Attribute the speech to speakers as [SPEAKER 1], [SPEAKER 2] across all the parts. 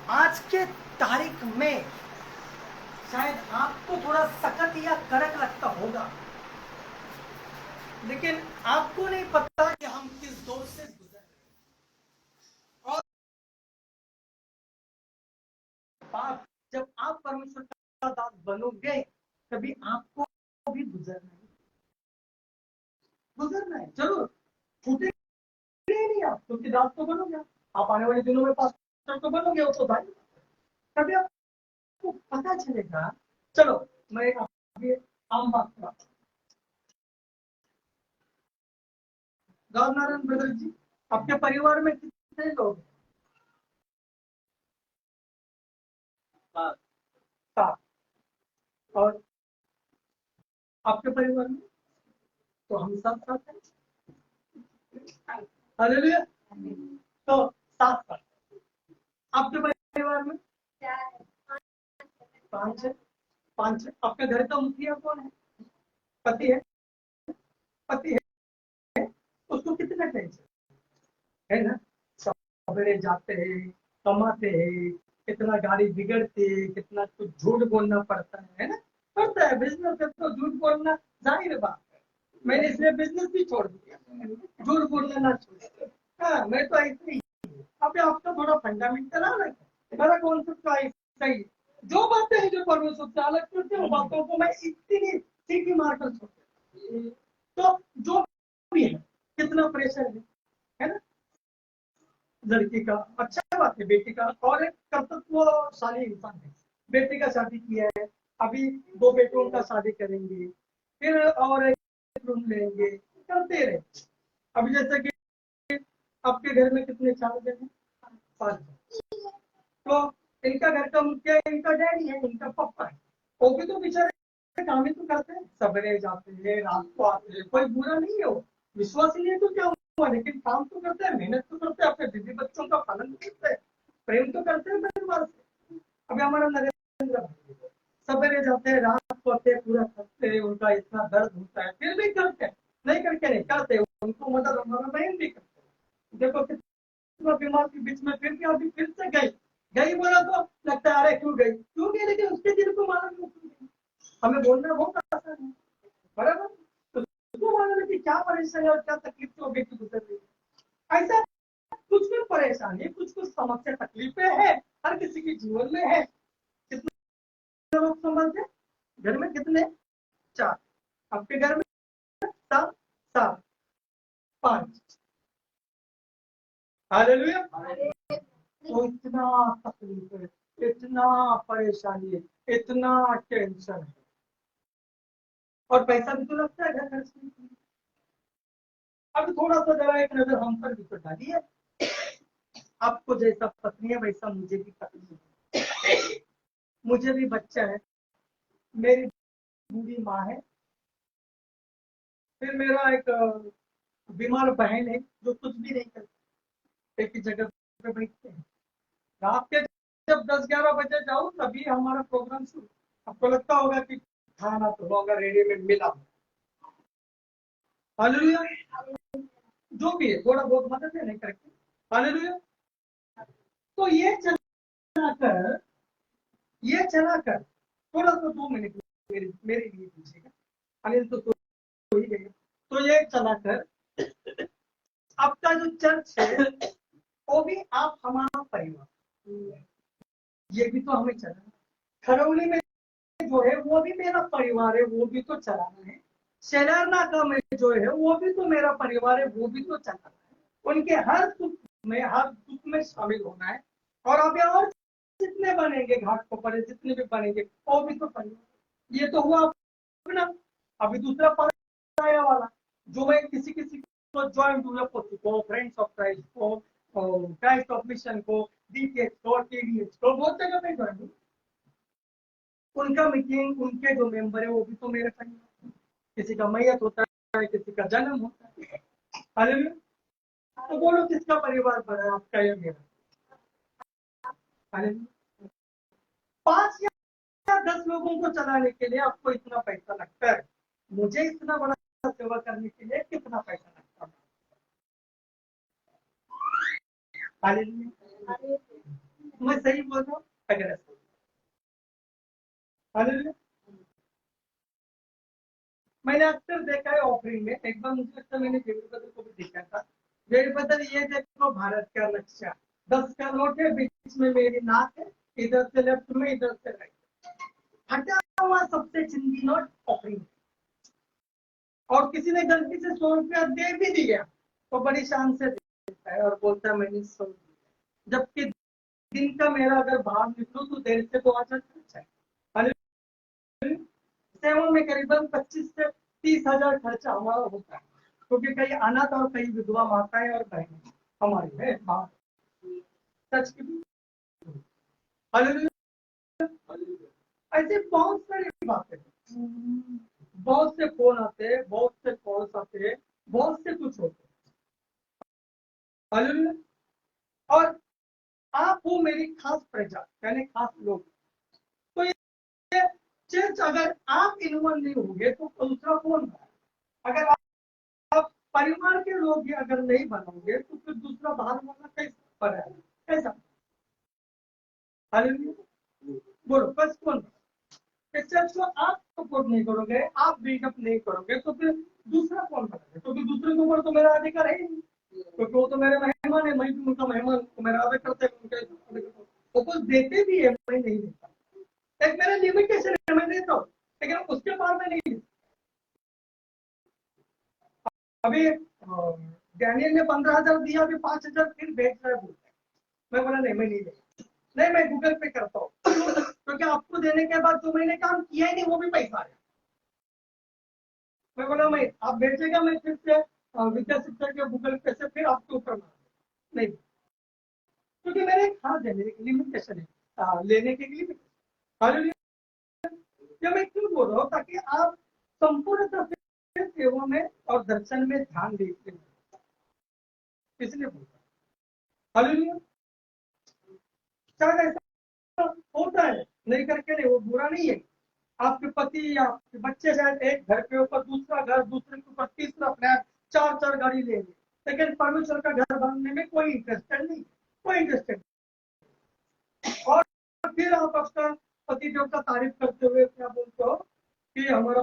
[SPEAKER 1] आज के तारीख में शायद आपको थोड़ा सख्त या कड़क लगता होगा, लेकिन आपको नहीं पता कि हम किस दौर से गुजर रहे हैं। और बाप, जब आप परमेश्वर का दास बनोगे तभी आपको भी गुजरना है जरूर, छूटेगा नहीं आप, क्योंकि दास तो बनोगे आप आने वाले दिनों में, पास्टर तो बनोगे, वो तो भाई तभी आपको पता चलेगा। चलो मैं अभी आम बात कर, गौर नारायण ब्रदर जी, आपके परिवार में कितने लोग हैं? सात। सात। और आपके परिवार में तो हम सब साथ हैं। हालेलुया। तो सात सात। आपके परिवार में पांच है। पांच है। आपके घर का मुखिया कौन है? पति है। पति है। उसको कितना टेंशन है ना, सवेरे जाते हैं, कमाते हैं, कितना गाड़ी बिगड़ती है, कितना कुछ झूठ बोलना पड़ता है ना, पड़ता है। बिजनेस है तो झूठ बोलना जाहिर बात है। मैंने इसलिए बिजनेस भी छोड़ दिया, झूठ बोलना ना छोड़। हाँ, मैं तो ऐसे ही। अभी आपका थोड़ा फंडामेंटल अलग है, मेरा कॉन्सेप्ट तो ऐसा ही। जो बातें हैं जो परमेश्वर से अलग करते हैं, वो बातों को मैं इतनी सीटी मारकर छोड़ देता। तो जो भी है, कितना प्रेशर है ना, लड़की का अच्छा बात है, बेटी का और एक कर्तव्यशाली इंसान है। बेटी का शादी किया है, अभी दो बेटों का शादी करेंगे, फिर और एक रूम लेंगे, करते रहे। अभी जैसे कि आपके घर में कितने, चार जन हैं? पांच जन। तो इनका घर का मुखिया इनका डैडी है, इनका पापा है। वो भी तो बेचारे काम ही तो करते हैं, सवेरे जाते हैं, रात को आते हैं, कोई बुरा नहीं है वो, विश्वास ही नहीं तो क्या हुआ, लेकिन काम तो करते हैं, मेहनत तो करते हैं, अपने बीवी बच्चों का पालन तो करते हैं, प्रेम तो करते हैं परिवार से। अभी हमारा नरेंद्र भाई सवेरे जाते हैं, रात को आते हैं, पूरा थकते हैं, उनका इतना दर्द होता है, फिर भी करते हैं, नहीं करके नहीं करते, उनको मदद हमारा बहन भी करते हैं। देखो कितना बीमार के बीच में फिर भी अभी फिर से गई, गई बोला तो लगता है अरे क्यों गई, क्यों गई, लेकिन उसके दिल को मालूम नहीं क्यों गई। हमें बोलना बहुत आसान है, बराबर। तो उसको मालूम है कि क्या परेशानी और क्या तकलीफ से वो व्यक्ति गुजर रही है। ऐसा कुछ भी परेशानी, कुछ कुछ समस्या तकलीफें है, हर किसी के जीवन में है। कितने लोग संबंध है घर में? कितने? चार। आपके घर में? सात। सात। पांच। हालेलुया। तो इतना तकलीफ है, इतना परेशानी है, इतना टेंशन है, और पैसा भी तो लगता है घर खर्च के लिए। अब थोड़ा सा जरा एक नजर हम पर भी तो डालिए। आपको जैसा पत्नी है वैसा मुझे भी पत्नी है, मुझे भी बच्चा है, मेरी बूढ़ी माँ है, फिर मेरा एक बीमार बहन है जो कुछ भी नहीं करती, एक ही जगह पे बैठते हैं। रात के जब 10-11 बजे जाओ तभी हमारा प्रोग्राम शुरू। आपको लगता होगा कि खाना तो होगा रेडीमेड मिला, हालेलुया, जो भी है थोड़ा बहुत मदद है नहीं करके, हालेलुया। तो चलाकर ये चलाकर थोड़ा सा 2 मिनट मेरे लिए पूछेगा, अनिल तो ही गए। तो ये चलाकर आपका जो चर्च है वो भी आप हमारा परिवार, ये भी तो हमें चलाना। खरौली में जो है वो भी मेरा परिवार है, वो भी तो चलाना है। शेलारना का में जो है वो भी तो मेरा परिवार है, वो भी तो चलाना है। उनके हर सुख में, हर दुख में शामिल होना है। और अभी और जितने बनेंगे घाट को पड़े, जितने भी बनेंगे वो भी तो परिवार। ये तो हुआ अपना। अभी दूसरा पराया वाला, जो मैं किसी किसी को ज्वाइन हुए को, फ्रेंड्स ऑफ क्राइस्ट को, क्राइस्ट ऑफ मिशन को, डीटीएच को, टीडीएच को, बहुत जगह पे ज्वाइन हुए। उनका मीटिंग, उनके जो मेंबर है वो भी तो मेरे परिवार। किसी का मैयत होता है, किसी का जन्म होता है, हालेलुया। तो बोलो किसका परिवार बड़ा है, आपका या मेरा? हालेलुया। 5 या 10 लोगों को चलाने के लिए आपको इतना पैसा लगता है, मुझे इतना बड़ा सेवा करने के लिए कितना पैसा लगता है? हालेलुया। मैं सही बोल रहा हूँ अगर ऐसा हालेलुया। मैंने अक्सर देखा है ऑफरिंग में, एक बार मुझे लगता है मैंने डेविड बदल को भी देखा था। डेविड बदल, ये देखो भारत का नक्शा, 10 का नोट है, बीच में मेरी नाक है, इधर से लेफ्ट में, इधर से राइट, हटा हुआ सबसे चिंदी नोट ऑफरिंग। और किसी ने गलती से 100 रुपया दे भी दिया तो बड़ी शान से देता है और बोलता है मैंने 100 दिया, जबकि दिन का मेरा अगर बाहर निकलूं तो 1.5 से 2 हजार खर्चा है। सेवन में करीबन 25 से 30 हजार खर्चा हमारा होता है, क्योंकि कई अनाथ और कई विधवा माताएं और बहनें हमारी है बाहर। सच की ऐसे बहुत सारी बातें, बहुत से फोन आते हैं, बहुत से कॉल्स आते हैं, बहुत से कुछ होते हैं। और आप हो मेरी खास प्रजा, यानी खास लोग। तो ये चर्च अगर आप इन्वॉल्व नहीं होंगे तो दूसरा कौन है? अगर आप परिवार के लोग ही अगर नहीं बनोगे तो फिर दूसरा बाहर वाला कैसे पर है? कैसा? बोलो फर्स्ट कौन? चर्च को आप सपोर्ट नहीं करोगे, आप बिल्डअप नहीं करोगे तो फिर दूसरा कौन करेगा? क्योंकि दूसरे के ऊपर तो मेरा अधिकार है ही नहीं, क्योंकि वो तो मेरे मेहमान है, मैं भी उनका मेहमान, तो मेरा आदर करते हैं, वो कुछ देते भी है, मैं नहीं देता। एक मेरा लिमिटेशन है, मैं देता हूँ, लेकिन उसके पार में नहीं। अभी डैनियल ने 15,000 दिया, अभी 5,000 फिर भेज रहा है, बोलता है। मैं बोला नहीं, मैं नहीं देता, नहीं मैं गूगल पे करता हूँ, क्योंकि आपको देने के बाद जो मैंने काम किया ही नहीं वो भी पैसा आया। मैं बोला मैं, आप भेजेगा मैं फिर से विद्या शिक्षा के गूगल पे से फिर आपके ऊपर मार नहीं, क्योंकि मेरे एक हाथ देने की लिमिटेशन है, लेने के लिए। ये मैं क्यों बोल रहा हूँ? ताकि आप संपूर्णता से सेवा में और दर्शन में ध्यान देते हैं, इसलिए बोलता हूँ। हालेलुया। शायद ऐसा होता है, नहीं करके नहीं, वो बुरा नहीं है। आपके पति या आपके बच्चे शायद एक घर के ऊपर दूसरा घर, दूसरे के ऊपर तीसरा फ्लैट, 4-4 गाड़ी लेंगे, लेकिन परमेश्वर का घर बनने में कोई इंटरेस्टेड नहीं, कोई इंटरेस्टेड। और फिर आप आपका पति देव का तारीफ करते हुए क्या बोलते हो कि हमारा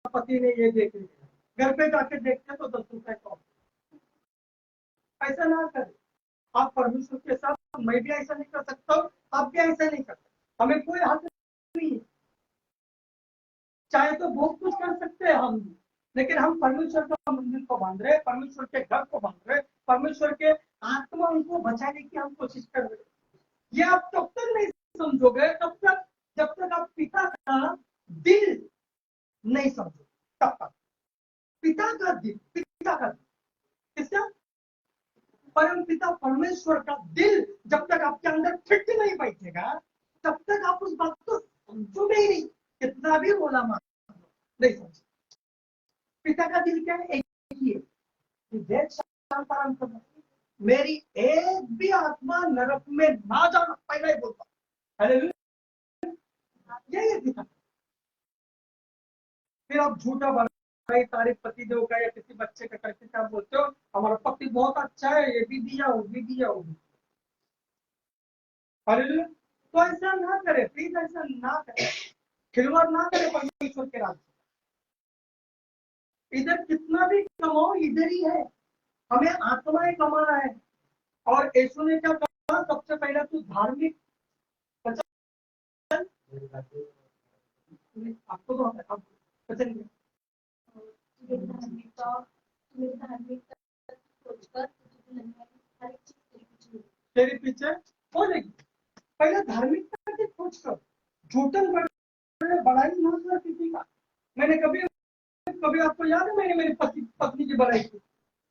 [SPEAKER 1] पति ने ये देख लिया, घर पे जाके देखते तो 10 रुपए कम। ऐसा ना करें। आप परमेश्वर के साथ, मैं भी ऐसा नहीं कर सकता हूँ, आप भी ऐसा नहीं कर सकते, हमें कोई हाथ नहीं है। चाहे तो बहुत कुछ कर सकते हैं हम, लेकिन हम परमेश्वर का मंदिर को बांध रहे, परमेश्वर के घर को बांध रहे, परमेश्वर के आत्मा उनको बचाने की हम कोशिश कर रहे हैं। ये आप तब तक नहीं समझोगे तब तक, जब तक आप पिता का दिल नहीं समझो, तब तक। पिता का दिल, पिता का दिल किसका? परम पिता परमेश्वर का दिल जब तक आपके अंदर फिट नहीं बैठेगा तब तक आप उस बात को समझोगे ही नहीं, कितना भी बोला मान नहीं समझ। पिता का दिल क्या है? एक ही है कि देश शांत आराम करना, मेरी एक भी आत्मा नरक में ना जाना, पहले ही बोलता। यही है पिता। फिर आप झूठा बड़ाई तारीफ पति देव का या किसी बच्चे का करके क्या बोलते हो, हमारा पति बहुत अच्छा है, ये भी दिया, वो भी दिया, वो भी। तो ऐसा ना करे प्लीज, ऐसा ना करे, खिलवाड़ ना करे परमेश्वर के राज्य। इधर कितना भी कमाओ इधर ही है, हमें आत्माएं कमाना है। और यीशु ने क्या कहा? सबसे पहले तू धार्मिक, आपको तो पसंद है तेरे पीछे हो जाएगी। पहले धार्मिकता की खोज कर, झूठन बड़ाई ना कर किसी का। मैंने कभी कभी आपको याद है मैंने मेरी पत्नी की बड़ाई की?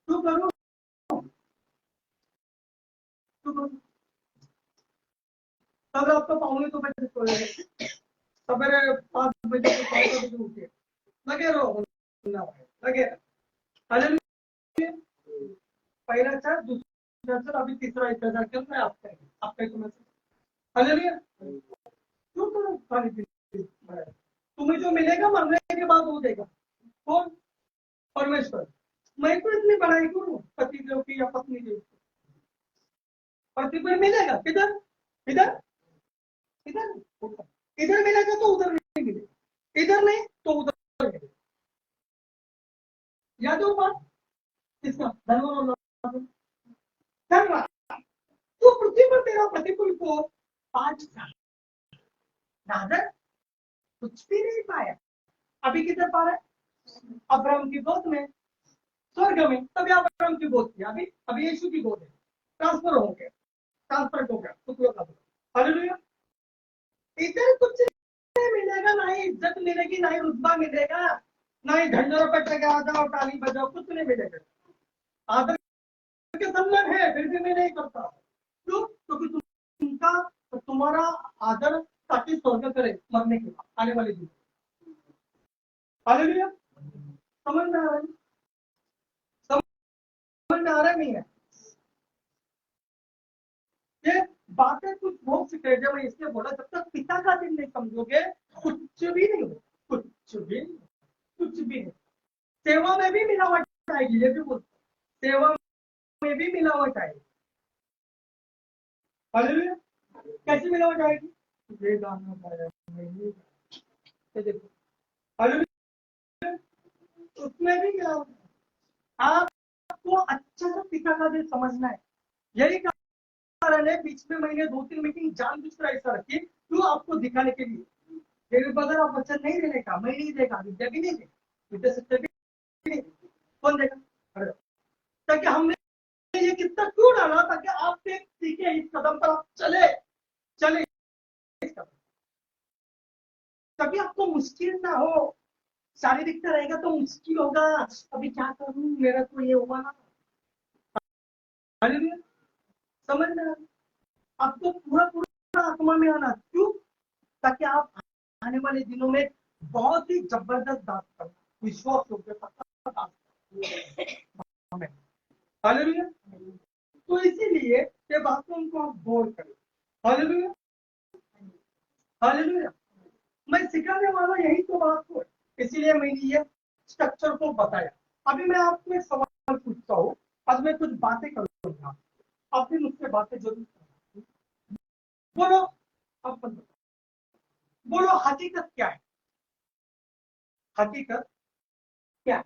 [SPEAKER 1] तू करो, तू करो। तब आपको पाऊंगे तो बजे सोएंगे, सवेरे 5 बजे से 5 बजे उठे, लगे रहो, लगे रहो। पहला चार, दूसरा चार, अभी तीसरा इंतजार चल रहा है आपका, आपका तुम्हें हालेलुया। क्यों करो खाने पीने? तुम्हें जो मिलेगा मरने के बाद हो देगा। कौन? परमेश्वर। मैं तो इतनी बड़ाई करूँ पति देव की या पत्नी देव की, प्रतिफल मिलेगा किधर? इधर इधर इधर मिलेगा तो उधर नहीं मिलेगा, इधर नहीं तो उधर मिलेगा। याद हो बात इसका? धन्यवाद। तो पृथ्वी पर तेरा प्रतिकूल को 5 साल नादर कुछ भी नहीं पाया। अभी किधर पा रहा है? अब्राहम की गोद में, स्वर्ग में। तभी अब्राहम की गोद थी, अभी यीशु की गोद है। ट्रांसफर हो गया, ट्रांसफर हो गया पुत्रों का। हालेलुया। इधर कुछ नहीं मिलेगा, ना ही इज्जत मिलेगी, ना ही रुतबा मिलेगा, ना ही ढंडों पे टका जाओ ताली बजाओ, कुछ नहीं मिलेगा। आदर के सम्मान है, फिर भी मैं नहीं करता। क्यों? क्योंकि तुमका तुम्हारा आदर ताकि स्वर्ग करे मरने के बाद आने वाले दिन। हालेलुया। समझ में आ रहा है? समझ में आ रहा नहीं है? ये बातें कुछ बहुत सी जब मैं इसलिए बोला, जब तक पिता का दिन नहीं समझोगे कुछ भी नहीं हो, कुछ भी नहीं, कुछ भी नहीं। सेवा में भी मिलावट आएगी, ये भी बोलते, सेवा में भी मिलावट आएगी। हालेलुया। कैसी मिलावट आएगी? ये गाना गाया मैंने, देखो हालेलुया, उसमें भी मिलावट है। आपको अच्छा सा पिता का दिल समझना है। यही कारण है बीच में मैंने 2-3 मीटिंग जानबूझकर ऐसा रखी, क्यों? आपको दिखाने के लिए। मेरे बगैर आप वचन नहीं देने का, मैं नहीं देगा, विद्या भी नहीं देगा, विद्या सत्य भी नहीं, कौन देगा? अरे ताकि हमने ये कितना क्यों डाला, ताकि आप सीखे, इस कदम पर आप चले चले इस कदम, ताकि आपको मुश्किल ना हो। शारीरिकता रहेगा तो मुश्किल होगा, अभी क्या करूं, मेरा तो ये हुआ ना। हालेलुया। समझ में? आपको पूरा पूरा आत्मा में आना, क्यों? ताकि आप आने वाले दिनों में बहुत ही जबरदस्त दास करना, विश्वास योग्य दास। हालेलुया। तो इसीलिए ये बातों को आप गौर करें। हालेलुया। हालेलुया। मैं सिखाने वाला यही तो बात को, इसीलिए मैंने ये स्ट्रक्चर को बताया। अभी मैं आपको एक सवाल पूछता हूँ, आज मैं कुछ बातें करूंगा, आप भी मुझसे बातें जरूर करना। बोलो, आप बोलो, हकीकत क्या है? हकीकत क्या है?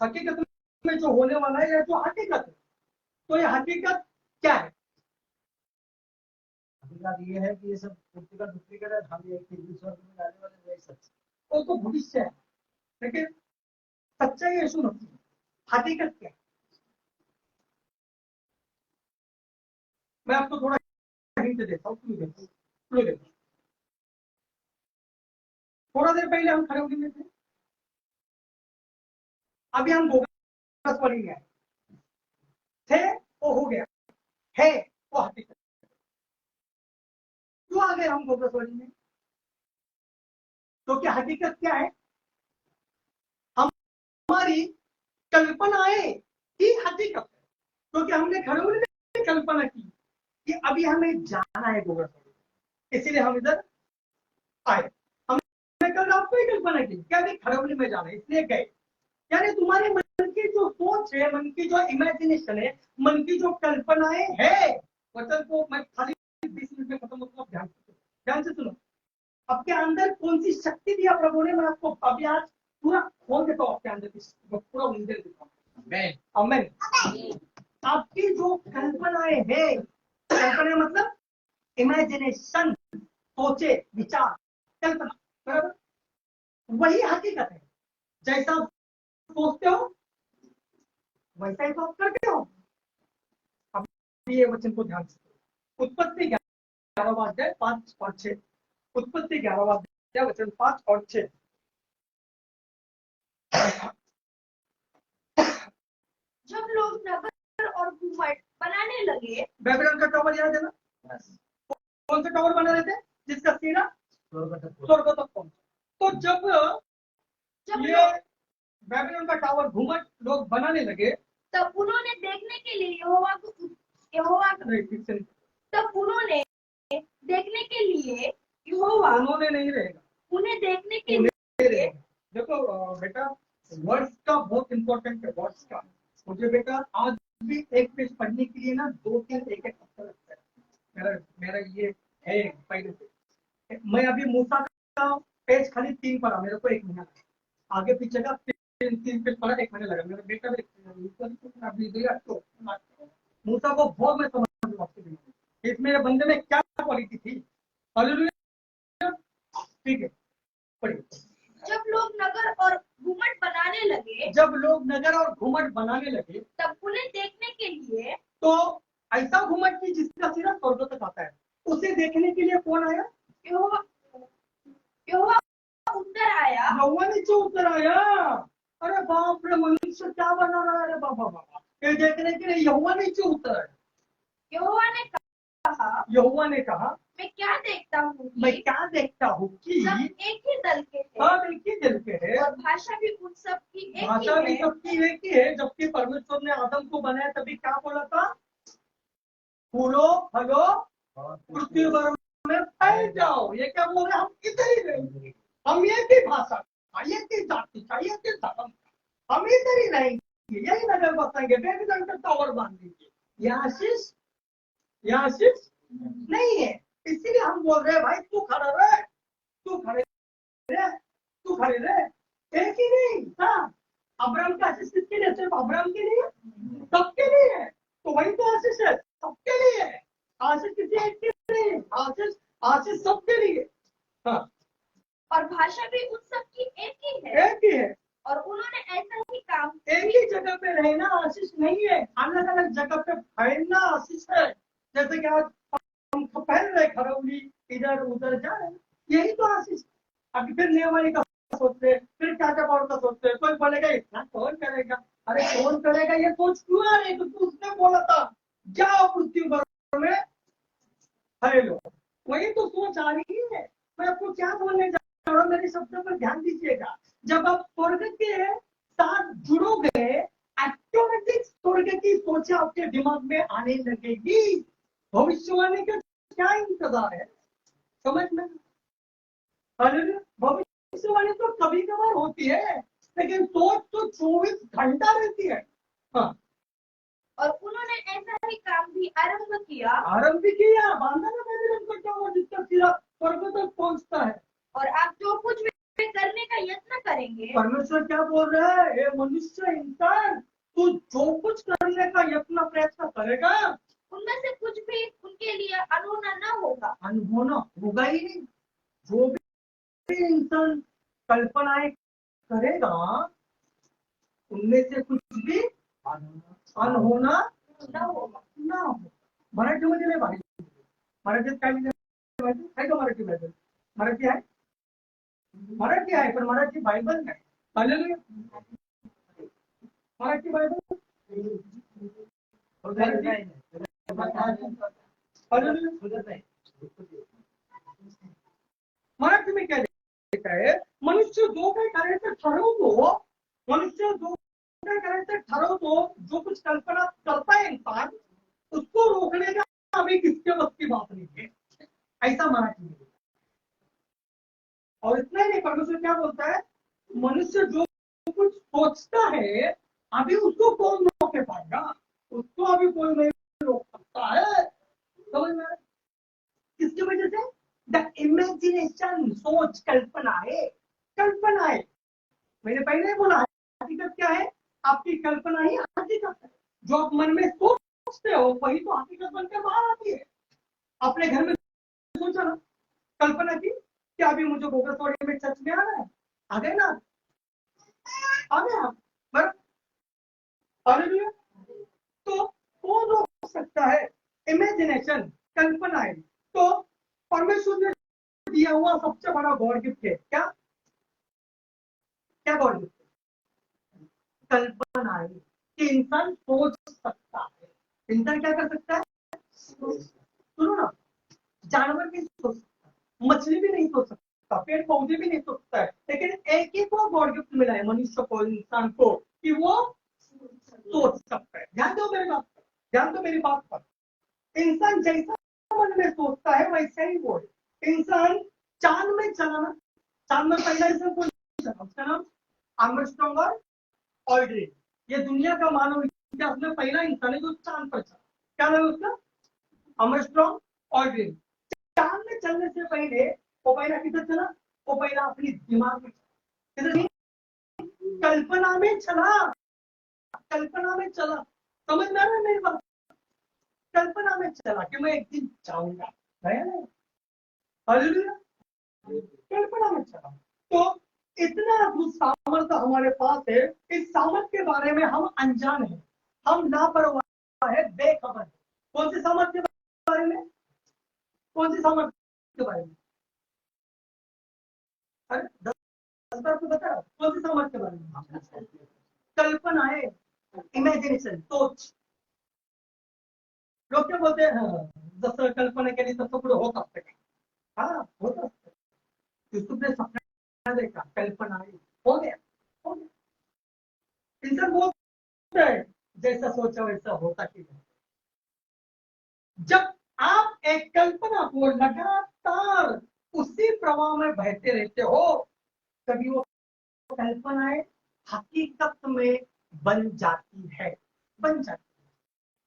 [SPEAKER 1] हकीकत में जो होने वाला है या जो हकीकत है, तो ये हकीकत क्या है? हकीकत ये है कि ये सब डुप्लीकेट डुप्लीकेट है, हम एक स्वर्ग में जाने वाले वही सच, वो तो भविष्य है, लेकिन सच्चाई यीशु मसीह है। हकीकत क्या है? मैं आपको थोड़ा हिंट देता हूँ, क्यों देता हूँ। थोड़ा देर पहले हम खड़े में थे, अभी हम बोगस वाली में आए थे, वो हो गया है, वो हकीकत। क्यों आ गए हम बोगस वाली में? तो क्या हकीकत क्या है? हमारी कल्पनाएं ही हकीकत है, क्योंकि हमने घरों में कल्पना की कि अभी हमें जाना है बोगस वाली, इसीलिए हम इधर आए। हमने कल रात को ही कल्पना की कि अभी खड़ौली में जाना है, इसलिए गए। यानी तुम्हारे मन की जो सोच है, मन की जो इमेजिनेशन है, मन की जो कल्पनाएं है, वचन को मैं खाली 20 मिनट में खत्म होता हूँ, ध्यान से सुनो। आपके अंदर कौन सी शक्ति दिया प्रभु ने, मैं आपको अभी आज पूरा खोल देता हूँ, आपके अंदर की पूरा उंडेल देता हूँ। आमीन। आपकी जो कल्पनाएं है, कल्पना मतलब इमेजिनेशन, सोचे, विचार, कल्पना, बराबर, वही हकीकत है। जैसा आप सोचते हो वैसा ही तो आप करते हो। अब ये वचन को ध्यान से, उत्पत्ति 11:5 और 6, उत्पत्ति 11:वचन 5 और 6।
[SPEAKER 2] जब लोग नगर और घुमट बनाने लगे,
[SPEAKER 1] बेबीलोन का टावर याद है ना? कौन सा टावर बना रहे थे जिसका सिरा स्वर्ग तक पहुंचा? तो जब ये बेबीलोन का टावर घुमट लोग बनाने लगे,
[SPEAKER 2] तब उन्होंने देखने के लिए यहोवा तब उन्होंने देखने के लिए यहोवा,
[SPEAKER 1] उन्होंने नहीं रहेगा,
[SPEAKER 2] उन्हें देखने के लिए,
[SPEAKER 1] देखो बेटा, वर्ड्स का बहुत इंपॉर्टेंट है, वर्ड्स का। मुझे बेटा आज भी एक पेज पढ़ने के लिए ना 2-3 एक हफ्ता लगता है। मेरा मेरा ये है पहले से। मैं अभी मूसा का पेज खाली 3 पढ़ा, मेरे को 1 महीना लगा। आगे पीछे का 3 पेज पढ़ा, 1 महीना लगा। मेरा बेटा भी मूसा को बहुत मैं समझ, इस मेरे बंदे में क्या क्वालिटी थी। हालेलुया। ठीक है, पढ़िए।
[SPEAKER 2] जब लोग नगर और घुमट बनाने लगे,
[SPEAKER 1] जब लोग नगर और घुमट बनाने लगे,
[SPEAKER 2] तब उन्हें देखने के लिए,
[SPEAKER 1] तो ऐसा घुमट की जिसका सिरा स्वर्ग तक आता है, उसे देखने के लिए कौन आया?
[SPEAKER 2] यहोवा यहोवा उत्तर आया।
[SPEAKER 1] यहोवा नीचे उतर आया। अरे बाप रे, मनुष्य क्या बना रहा है? अरे बाबा बाबा, ये देखने के लिए यहोवा नीचे उतर आया। यहोवा ने कहा,
[SPEAKER 2] मैं क्या देखता हूँ
[SPEAKER 1] मैं क्या देखता हूँ कि
[SPEAKER 2] सब एक ही दल के हैं,
[SPEAKER 1] सब एक ही दिल के हैं,
[SPEAKER 2] और भाषा भी उन सब की एक
[SPEAKER 1] भाषा भी
[SPEAKER 2] ही है।
[SPEAKER 1] सबकी एक ही है। जबकि परमेश्वर ने आदम को बनाया तभी क्या बोला था? फूलो फलो पृथ्वी भर में फैल जाओ। ये क्या बोल रहे? हम इधर ही रहेंगे, हम एक ही भाषा का, एक ही जाति का, एक ही धर्म का, हम इधर ही रहेंगे, यही नगर बसाएंगे, बेबीलोन का टावर बांधेंगे। ये आशीष, ये आशीष नहीं है। इसीलिए हम बोल रहे हैं भाई तू खड़ा रहे, तू खड़े रहे, तू खड़े रहे। एक ही नहीं था। अब्राहम का आशीष किसके लिए? सिर्फ अब्राहम के लिए? सबके लिए है। तो वही तो आशीष है, सबके लिए है। आशीष किसी एक के लिए, आशीष आशीष सबके लिए। हाँ,
[SPEAKER 2] और भाषा भी उन सब की एक ही है,
[SPEAKER 1] एक ही है।
[SPEAKER 2] और उन्होंने ऐसा ही काम
[SPEAKER 1] एक ही जगह पे रहना आशीष नहीं है, अलग अलग जगह पे फैलना आशीष है। जैसे कि आज हम फैल रहे, खरौली इधर उधर जा रहे हैं, यही तो आशीष। अभी फिर नियमानी का सोचते, फिर क्या क्या का सोचते, कोई बोलेगा इतना कौन करेगा? अरे कौन करेगा ये सोच क्यों आ रही? तो उसने बोला था जाओ पृथ्वी भर में फैलो, वही तो सोच आ रही है। मैं आपको क्या बोलने जा रहा हूँ, मेरे शब्दों पर ध्यान दीजिएगा। जब आप स्वर्ग के साथ जुड़ोगे, ऑटोमेटिक स्वर्ग की सोच आपके दिमाग में आने लगेगी। भविष्यवाणी का क्या इंतजार है? समझ में? भविष्यवाणी तो कभी कभार होती है, लेकिन सोच तो 24 घंटा रहती है। हाँ,
[SPEAKER 2] और उन्होंने ऐसा ही काम भी आरंभ किया,
[SPEAKER 1] आरंभ किया, बांधा ना बेबीलोन का टावर जिसका सिरा स्वर्ग तक पहुंचता है।
[SPEAKER 2] और आप जो कुछ भी करने का यत्न करेंगे,
[SPEAKER 1] परमेश्वर क्या बोल रहा है? हे मनुष्य, इंसान, तू जो कुछ करने का यत्न प्रयत्न करेगा,
[SPEAKER 2] उनमें से कुछ भी उनके लिए अनहोना न होगा।
[SPEAKER 1] अनहोना होगा ही नहीं। जो भी इंसान कल्पनाएं करेगा, उनमें से कुछ भी अनहोना
[SPEAKER 2] न होगा।
[SPEAKER 1] ना हो। मराठीमध्ये नाही पाहिजे, मराठीत काय लिहिलं आहे का? मराठी बायबल मराठी आहे, मराठी आहे, पण मराठी बायबल नाही. हालेलुया. मराठी बायबल मराठी में क्या लिखा है? मनुष्य जो काही करायचं ठरवतो, मनुष्य जो काही करायचं ठरवतो, जो कुछ कल्पना करता है इंसान, उसको रोकने का अभी किसके बस की बात नहीं है। ऐसा मराठी में। और इतना ही नहीं, परमेश्वर क्या बोलता है? मनुष्य जो कुछ सोचता है, अभी उसको कौन रोक के पाएगा? उसको अभी कोई नहीं रोक सकता है। समझ में? किसकी वजह से? द इमेजिनेशन, सोच, कल्पनाएं, कल्पनाएं। मैंने पहले ही बोला, हकीकत क्या है? आपकी कल्पना ही हकीकत है। जो आप मन में सोचते हो वही तो हकीकत बनकर बाहर आती है। अपने घर में सोचा ना, कल्पना की क्या अभी मुझे बोगसवाड़ी में चर्च में आना है, आ गए ना, आ गया बस। हालेलुया। तो कौन रोक सकता है? इमेजिनेशन, कल्पनाएं। तो परमेश्वर ने दिया हुआ सबसे बड़ा गॉड गिफ्ट है क्या? क्या गॉड गिफ्ट? कल्पनाएं, कि इंसान सोच सकता है। इंसान क्या कर सकता है? सुनो ना, जानवर नहीं सोच सकता, मछली भी नहीं सोच सकता, पेड़ पौधे भी नहीं सोच सकता है, लेकिन एक ही को गॉड गिफ्ट मिला है मनुष्य को, इंसान को, कि वो सोच सकता है। ध्यान दो मेरी बात पर, ध्यान दो मेरी बात पर। इंसान जैसा मन में सोचता है वैसा ही वो है। इंसान चांद में चलाना, चांद में पहला इंसान कौन चला? उसका नाम आर्मस्ट्रांग और ऑल्ड्रिन। ये दुनिया का मानव इतिहास में पहला इंसान है जो चांद पर चला। क्या नाम है उसका? Armstrong Aldrin. चांद में चलने से पहले वो पहला किधर चला? वो पहला अपनी दिमाग में किधर? कल्पना में चला। कल्पना में चला। समझ में आ रहा है मेरी बात? कल्पना में चला कि मैं एक दिन जाऊंगा। कल्पना में चला। तो इतना अद्भुत सामर्थ्य हमारे पास है। इस सामर्थ्य के बारे में हम अनजान हैं, हम लापरवाह है, बेखबर है। कौन सी सामर्थ्य के बारे में? कौन सी सामर्थ्य के बारे में? अरे 10 बार तो बता। कौन सी सामर्थ्य के बारे में? कल्पना है, इमेजिनेशन, सोच। लोग क्या बोलते हैं? हाँ, जसं कल्पना केली तसं पुढे होत असतं का? हाँ, होत असतं। युसुफने सपना देखा, कल्पना आई, हो गया, हो गया। इंसान बोलता है जैसा सोचा वैसा होता कि नहीं। जब आप एक कल्पना को लगातार उसी प्रवाह में बहते रहते हो, कभी वो कल्पनाएं हकीकत में बन जाती है, बन जाती है।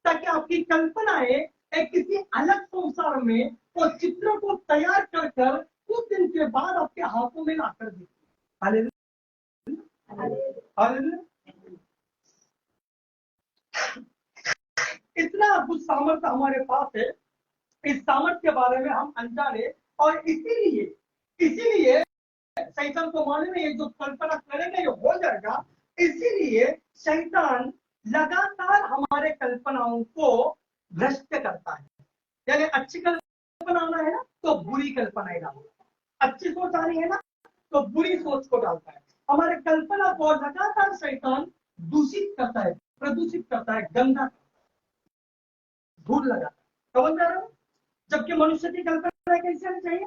[SPEAKER 1] ताकि आपकी कल्पनाएं एक किसी अलग संसार में वो चित्र को तैयार कर कर कुछ दिन के बाद आपके हाथों में लाकर देती है। हालेलुया। इतना अद्भुत सामर्थ्य हमारे पास है। इस सामर्थ्य के बारे में हम अनजान है, और इसीलिए इसीलिए शैतान को मालूम है ये जो कल्पना करेंगे ये हो जाएगा। इसीलिए शैतान लगातार हमारे कल्पनाओं को भ्रष्ट करता है। यानी अच्छी कल्पना आना है ना तो बुरी कल्पनाएं डालता है, अच्छी सोच आ रही है ना तो बुरी सोच को डालता है। हमारे कल्पना को लगातार शैतान दूषित करता है, प्रदूषित करता है, गंदा, धूल लगाता है। समझ रहे हो? जबकि मनुष्य की कल्पना कैसे आनी चाहिए?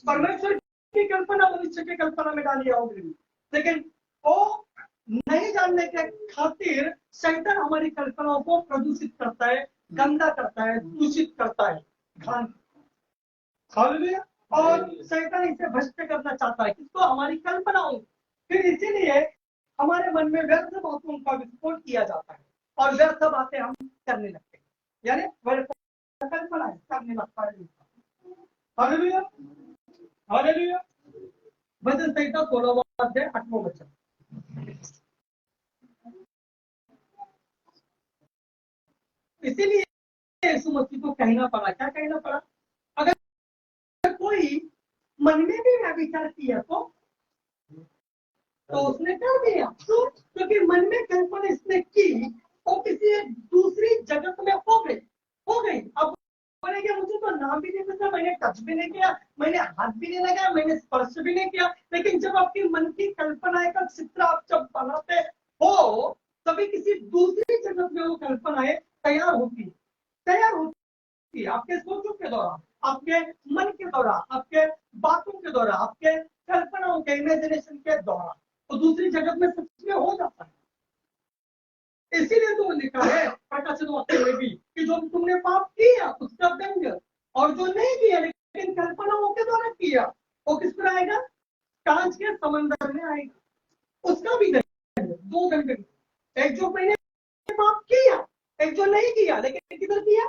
[SPEAKER 1] परमेश्वर की कल्पना मनुष्य की कल्पना में डाली ऑलरेडी, लेकिन वो नहीं जानने के खातिर शैतान हमारी कल्पनाओं को प्रदूषित करता है, गंदा करता है, दूषित करता है, घान। हालेलुया। और शैतान इसे भ्रष्ट करना चाहता है, किसको? हमारी कल्पनाओं। फिर इसीलिए हमारे मन में व्यर्थ बातों का विस्फोट किया जाता है और व्यर्थ बातें हम करने लगते हैं, यानी कल्पना करने लगता है। Hallelujah, hallelujah. भजन संहिता 16वां अध्याय 8वां वचन। इसीलिए यीशु मसीह को कहना पड़ा, क्या कहना पड़ा? अगर कोई मन में भी व्यभिचार किया तो उसने कर दिया। क्यों? क्योंकि मन में कल्पना इसने की और किसी दूसरी जगत में हो गई। अब बोलेंगे मुझे तो नाम भी नहीं पता, मैंने टच भी नहीं किया, मैंने हाथ भी नहीं लगाया, मैंने स्पर्श भी नहीं किया। लेकिन जब आपकी मन की कल्पनाएं का चित्र आप जब बनाते हो तभी किसी दूसरी जगत में वो कल्पनाएं तैयार होती है आपके सोचों के द्वारा, आपके मन के द्वारा, आपके बातों के द्वारा, आपके कल्पनाओं के, इमेजिनेशन के द्वारा, तो दूसरी जगत में सच में हो जाता है। इसीलिए तो लिखा है प्रकाशित वाक्य में भी कि जो तुमने पाप किया उसका दंड, और जो नहीं किया लेकिन कल्पनाओं के द्वारा किया वो किस पर आएगा? कांच के समंदर में आएगा, उसका भी दंड। 2 दंड, एक जो मैंने पाप किया, एक जो नहीं किया लेकिन किधर किया?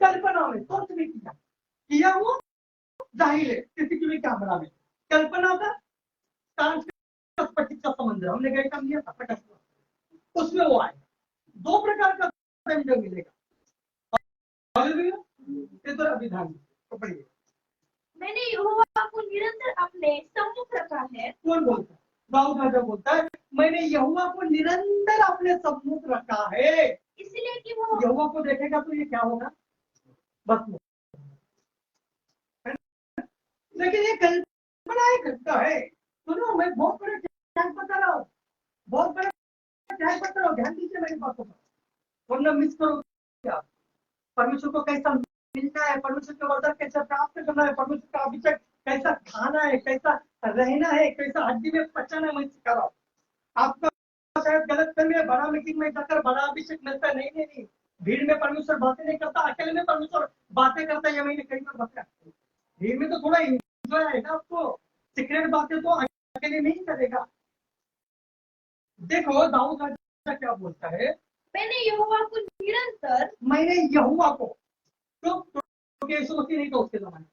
[SPEAKER 1] कल्पना में, सोच में किया वो जाहिर है सीसीटीवी कैमरा में। कल्पना का कांच का स्फटिक का समंदर, हमने गए काम लिया था प्रकाश, उसमें वो आएगा। 2 प्रकार का दंड मिलेगा। विधान तो पढ़िए।
[SPEAKER 2] मैंने यहोवा को निरंतर अपने सम्मुख रखा है।
[SPEAKER 1] कौन बोलता है? दाऊद राजा बोलता है मैंने यहोवा को निरंतर अपने सम्मुख रखा है।
[SPEAKER 2] इसलिए कि वो
[SPEAKER 1] यहोवा को देखेगा तो ये क्या होगा? बस लेकिन ये कल्पना करता है। सुनो, मैं बहुत बड़े ध्यान बता रहा हूँ, बहुत बड़े ध्यान बता रहा हूँ, ध्यान दीजिए मेरी बातों पर, वरना मिस करो क्या। परमेश्वर को कैसा मिलना है, परमेश्वर के वचन कैसे प्राप्त करना है, परमेश्वर का अभिषेक कैसा खाना है, कैसा रहना है, कैसा हड्डी में पचाना है, मैं सिखा रहा हूँ आपका। शायद गलत फहमी है, बड़ा मीटिंग में जाकर बड़ा अभिषेक मिलता है। नहीं, भीड़ में परमेश्वर बातें नहीं करता, अकेले में परमेश्वर बातें करता है। ये मैंने कई बार बताया। भीड़ में तो थोड़ा एंजॉय आएगा आपको, सीक्रेट बातें तो अकेले नहीं करेगा। देखो दाऊद क्या बोलता है?
[SPEAKER 2] मैंने यहोवा को निरंतर,
[SPEAKER 1] मैंने यहोवा को, क्योंकि यीशु मसीह नहीं था उसके जमाने में,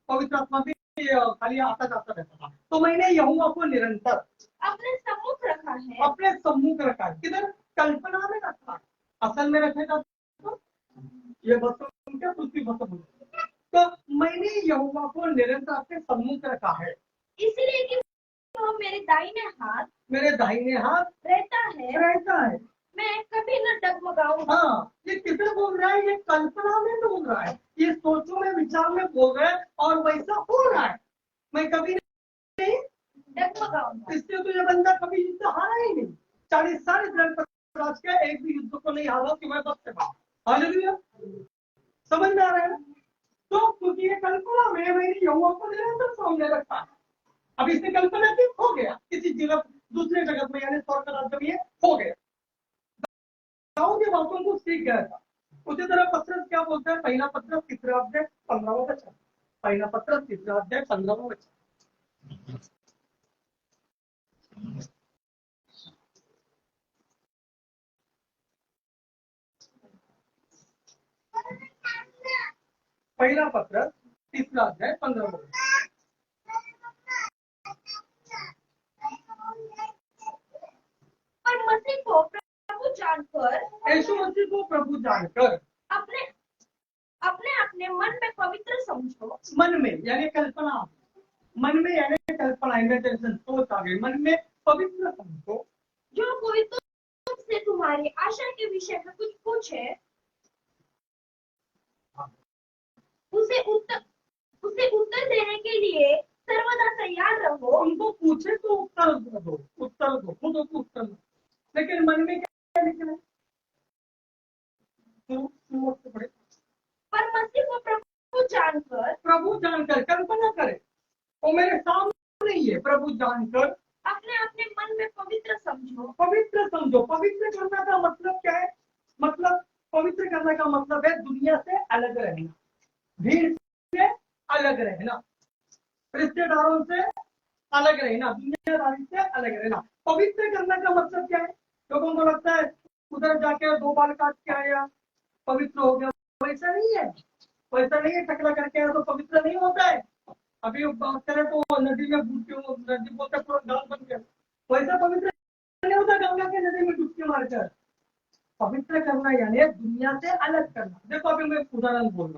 [SPEAKER 1] पवित्र आत्मा भी खाली आता जाता रहता था। तो मैंने यहोवा को निरंतर
[SPEAKER 2] अपने सम्मुख रखा है।
[SPEAKER 1] अपने सम्मुख रखा है। किधर? कल्पना में रखा है। असल में रखेगा तो ये बस क्या कुछ भी बस। तो मैंने यहोवा को निरंतर अपने सम्मुख रखा है,
[SPEAKER 2] इसलिए कि वह मेरे दाहिने हाथ
[SPEAKER 1] रहता है।
[SPEAKER 2] मैं कभी न डगमगाऊंगा।
[SPEAKER 1] हाँ, ये किधर बोल रहा है? ये कल्पना में बोल रहा है, ये सोचों में विचार में बोल रहा है, और वैसा हो रहा है। मैं कभी नहीं
[SPEAKER 2] डगमगाऊंगा।
[SPEAKER 1] इससे तो ये बंदा कभी युद्ध हारा ही नहीं। 40 साल इजराइल पर राज किया, एक भी युद्ध को नहीं हारा कि मैं सबसे बड़ा। हालेलुया। समझ में आ रहा है? तो क्योंकि ये कल्पना में मैंने यहोवा को निरंतर सामने रखा है। अब इसने कल्पना की, हो गया किसी जगह दूसरे जगत में, यानी स्वर्ग राज्य में ये हो गया। दाऊद के बातों को सीख गया था। उसी तरह पत्रस क्या बोलता है? पहला पत्रस 3 अध्याय 15वां वचन। पहला पत्रस 3 अध्याय 15वां वचन। पहला पत्रस 3 अध्याय 15वां वचन।
[SPEAKER 2] पर मसीह को प्रभु जानकर,
[SPEAKER 1] यीशु मसीह को प्रभु जानकर
[SPEAKER 2] अपने अपने अपने मन में पवित्र समझो।
[SPEAKER 1] मन में यानी कल्पना, मन में यानी कल्पना, इमेजिनेशन, सोच आ गई। मन में पवित्र समझो,
[SPEAKER 2] जो कोई तुमसे तुम्हारी आशा के विषय में कुछ पूछे, उसे उत्तर देने के लिए सर्वदा तैयार रहो।
[SPEAKER 1] उनको पूछे तो उत्तर दो, खुद को उत्तर दो। लेकिन मन में क्या लिखना है?
[SPEAKER 2] पर मसीह को
[SPEAKER 1] प्रभु जानकर कल्पना करे, वो मेरे सामने ही है। प्रभु जानकर
[SPEAKER 2] अपने अपने मन में पवित्र समझो।
[SPEAKER 1] पवित्र समझो। पवित्र करने का मतलब क्या है? मतलब पवित्र करने का मतलब है दुनिया से अलग रहना, भीड़ से अलग रहना, रिश्तेदारों से अलग रहना, दुनियादारी से अलग रहना। पवित्र करने का मतलब क्या है? लोगों को लगता है उधर जाके 2 बाल काट के आया पवित्र हो गया। वैसा नहीं है, वैसा नहीं है। टकला करके आया तो पवित्र नहीं होता है। अभी बात करें तो नदी में नदी बोलते पूरा गांव बन गया, वैसा पवित्र नहीं होता। गंगा के नदी में डुबकी मारकर पवित्र करना यानी दुनिया से अलग करना। देखो अभी मैं उदाहरण बोल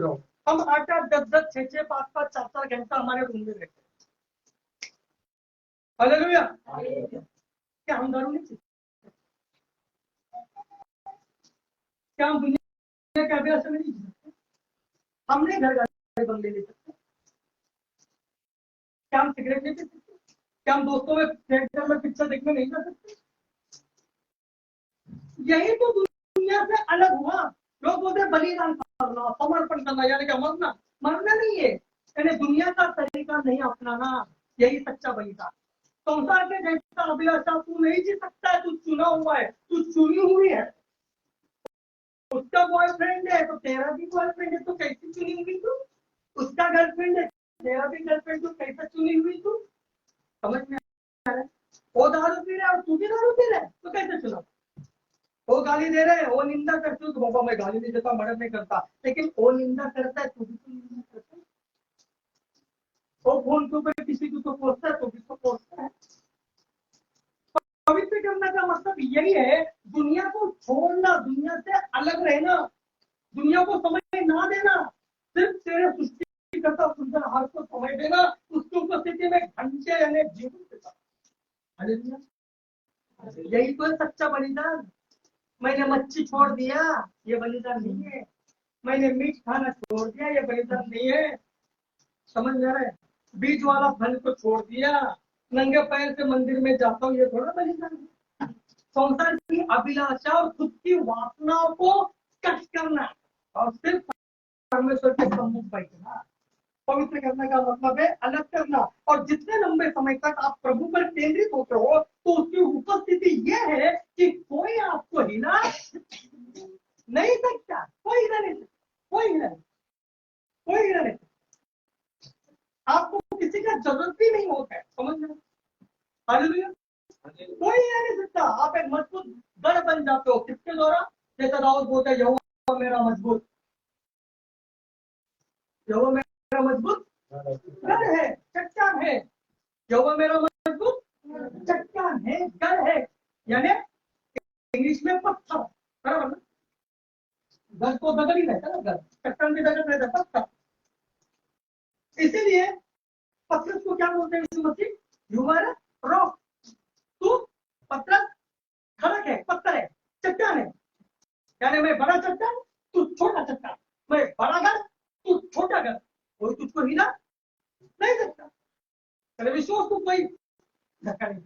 [SPEAKER 1] रहा हूँ। हम 8-8, 10-10, 6-6, 5-5, 4-4 घंटा हमारे रूम में रहते हैं। हालेलुया। क्या हम दारू नहीं पीते? क्या हम दुनिया के अभ्यास में नहीं जी सकते? हम नहीं घर गाड़ी बंगले ले सकते? क्या हम सिगरेट नहीं पी सकते? क्या हम दोस्तों में थिएटर में पिक्चर देखने नहीं जा सकते? यही तो दुनिया से अलग हुआ। लोग बोलते हैं बलिदान करना, समर्पण करना, यानी कि मरना नहीं है, यानी दुनिया का तरीका नहीं अपनाना। यही सच्चा बलिदान। संसार के जैसा अभिलाषा तू नहीं जी सकता है। तू चुना हुआ है, तू चुनी हुई है। उसका बॉयफ्रेंड है तो तेरा भी बॉयफ्रेंड है, तो कैसी चुनी हुई तू? उसका गर्लफ्रेंड है, तेरा भी गर्लफ्रेंड, तो कैसे चुनी हुई तू? समझ में आ रहा है? वो दारू पी रहा है और तू भी दारू पी रहा है, तो कैसे चुना? वो गाली दे रहे हैं, वो निंदा करते हो तो बाबा मैं गाली नहीं देता, मर्डर नहीं करता, लेकिन वो निंदा करता है तो भी तो निंदा करता है। वो फोन के ऊपर किसी को तो पोस्ता है तो भी तो पोस्ता है। पवित्र करने का मतलब यही है, दुनिया को छोड़ना, दुनिया से अलग रहना, दुनिया को समय ना देना, सिर्फ तेरे सृष्टिकर्ता सुंदर हाथ को समय देना, उसकी उपस्थिति में घंटे यानी जीवन के साथ। यही तो है सच्चा बलिदान। मैंने मच्छी छोड़ दिया, ये बलिदान नहीं है। मैंने मीट खाना छोड़ दिया, ये बलिदान नहीं है। समझ में आ रहा है? बीच वाला फल को छोड़ दिया, नंगे पैर से मंदिर में जाता हूँ, ये थोड़ा बलिदान है। संसार की अभिलाषा और खुद की वासनाओं को कष्ट करना और सिर्फ परमेश्वर के सम्मुख बैठना। पवित्र करने का मतलब है अलग करना। और जितने लंबे समय तक आप प्रभु पर केंद्रित होते हो तो उसकी उपस्थिति यह है कि कोई आपको हिला नहीं सकता, कोई हिला नहीं सकता, कोई हिला नहीं सकता। आपको किसी का जरूरत भी नहीं होता है। समझ में? हालेलुया। कोई हिला नहीं सकता। आप एक जाते हो, किसके द्वारा? जैसा दाऊद बोलता है, यहोवा मेरा मजबूत, यहोवा मेरा मजबूत गढ़ है, चट्टान है। यहोवा मेरा मजबूत चट्टान है, गढ़ है, यानी इंग्लिश में पत्थर, बराबर ना? घर को दगड़ ही रहता है ना, घर चट्टान भी दगड़ रहता है, पत्थर। इसीलिए पत्थर को क्या बोलते हैं यीशु मसीह? यू आर रॉक, तू पत्थर, खड़क है, पत्थर है, चट्टान है। यानी मैं बड़ा चट्टान, तू छोटा चट्टान, मैं बड़ा घर, तू छोटा घर, कोई तुझको हिला नहीं सकता। तेरे विश्वास को कोई धक्का नहीं।